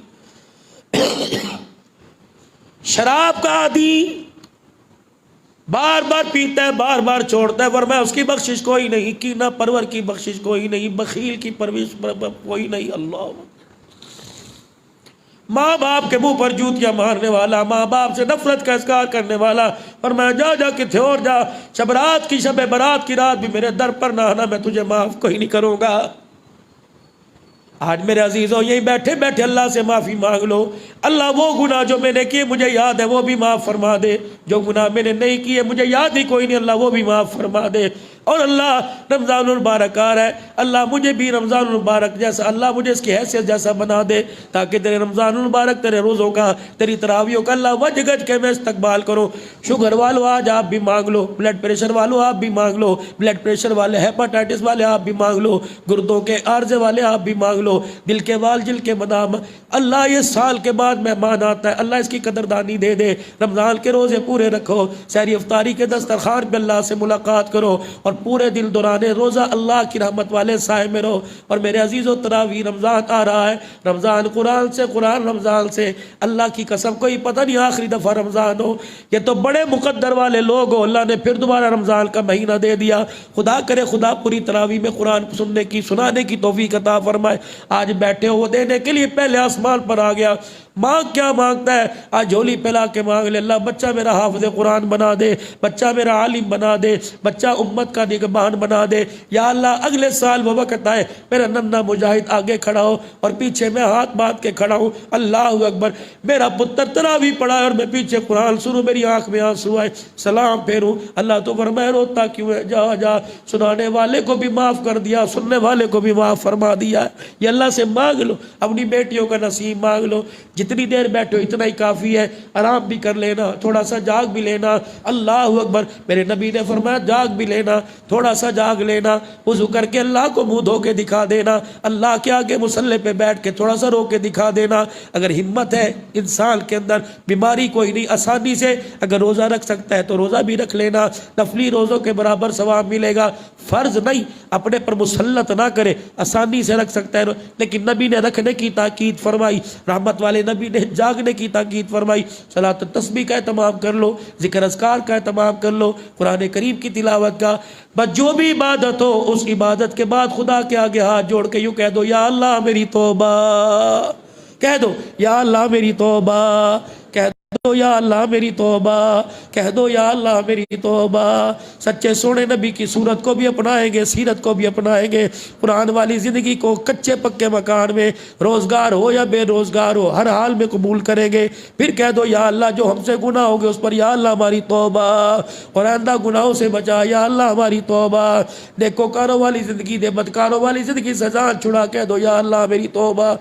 شراب کا عادی بار بار پیتا ہے، بار بار چھوڑتا ہے، ورنہ اس کی بخشش کوئی نہیں، کینہ پرور کی بخشش کوئی نہیں، بخیل کی پرورش کوئی نہیں۔ اللہ ماں باپ کے منہ پر جوتیاں مارنے والا، ماں باپ سے نفرت کا اظہار کرنے والا، اور میں جا کتنے اور جا، شب برات کی رات بھی میرے در پر نہ آنا، میں تجھے معاف کوئی نہیں کروں گا۔ آج میرے عزیزوں یہیں بیٹھے بیٹھے اللہ سے معافی مانگ لو. اللہ وہ گناہ جو میں نے کیے مجھے یاد ہے وہ بھی معاف فرما دے، جو گناہ میں نے نہیں کیے مجھے یاد ہی کوئی نہیں، اللہ وہ بھی معاف فرما دے. اور اللہ رمضان المبارک آ رہا ہے، اللہ مجھے بھی رمضان المبارک جیسا، اللہ مجھے اس کی حیثیت جیسا بنا دے تاکہ تیرے رمضان المبارک، تیرے روزوں کا، تیری تراویحوں کا اللہ وجہ گج کے میں استقبال کروں. شوگر والو آج آپ بھی مانگ لو، بلڈ پریشر والو آپ بھی مانگ لو، بلڈ پریشر والے، ہیپاٹائٹس والے آپ بھی مانگ لو، گردوں کے عارضے والے آپ بھی مانگ لو، دل کے وال جل کے مدام. اللہ یہ سال کے بعد مہمان آتا ہے، اللہ اس کی قدردانی دے دے. رمضان کے روزے پورے رکھو، سحری افطاری کے دسترخوان پہ اللہ سے ملاقات کرو اور پورے دل دوران روزہ اللہ کی رحمت والے سائے میں رہو. اور میرے عزیزو تراویح رمضان آ رہا ہے، رمضان قرآن سے، قرآن رمضان سے. اللہ کی قسم کوئی پتہ نہیں آخری دفعہ رمضان ہو، یہ تو بڑے مقدر والے لوگ ہو، اللہ نے پھر دوبارہ رمضان کا مہینہ دے دیا. خدا کرے خدا پوری تراویح میں قرآن سننے کی، سنانے کی توفیق عطا فرمائے. آج بیٹھے ہو دینے کے لیے پہلے آسمان پر آ گیا. مانگ کیا مانگتا ہے؟ آج جھولی پھیلا کے مانگ لے، اللہ بچہ میرا حافظ قرآن بنا دے، بچہ میرا عالم بنا دے، بچہ امت کا نگہبان بنا دے. یا اللہ اگلے سال وہ وقت آئے میرا ننھا مجاہد آگے کھڑا ہو اور پیچھے میں ہاتھ باندھ کے کھڑا ہوں، اللہ اکبر، میرا پتر تراویح پڑھا ہے اور میں پیچھے قرآن سنوں، میری آنکھ میں آنسو آئے، سلام پھیروں. اللہ تو فرمائے روتا کیوں ہے، جا جا، سنانے والے کو بھی معاف کر دیا، سننے والے کو بھی معاف فرما دیا. یہ اللہ سے مانگ لو، اپنی بیٹیوں کا نصیب مانگ لو. جتنی دیر بیٹھو اتنا ہی کافی ہے، آرام بھی کر لینا، تھوڑا سا جاگ بھی لینا. اللہ اکبر، میرے نبی نے فرمایا جاگ بھی لینا، تھوڑا سا جاگ لینا، وضو کر کے اللہ کو منہ دھو کے دکھا دینا، اللہ کے آگے مصلی پہ بیٹھ کے تھوڑا سا رو کے دکھا دینا. اگر ہمت ہے انسان کے اندر، بیماری کوئی نہیں، آسانی سے اگر روزہ رکھ سکتا ہے تو روزہ بھی رکھ لینا، نفلی روزوں کے برابر ثواب ملے گا. فرض نہیں، اپنے پر مسلط نہ کرے، آسانی سے رکھ سکتا ہے. لیکن نبی نے رکھنے کی تاکید فرمائی، رحمت والے نبی نے جاگنے کی تاکید فرمائی. صلاۃ التسبیح کا اہتمام کر لو، ذکر اذکار کا اہتمام کر لو، قرآن کریم کی تلاوت کا. بس جو بھی عبادت ہو اس عبادت کے بعد خدا کے آگے ہاتھ جوڑ کے یوں کہہ دو، یا اللہ میری توبہ، کہہ دو یا اللہ میری توبہ، کہہ دو یا اللہ میری توبہ، کہہ دو یا اللہ میری توبہ. سچے سونے نبی کی صورت کو بھی اپنائیں گے، سیرت کو بھی اپنائیں گے، قرآن والی زندگی کو کچے پکے مکان میں روزگار ہو یا بے روزگار ہو ہر حال میں قبول کریں گے. پھر کہہ دو یا اللہ جو ہم سے گناہ ہو گئے اس پر یا اللہ ہماری توبہ، اور آئندہ گناہوں سے بچا یا اللہ ہماری توبہ. نیکوکاروں والی زندگی دے، بدکاروں والی زندگی سے جان چھڑا، کہہ دو یا اللہ میری توبہ.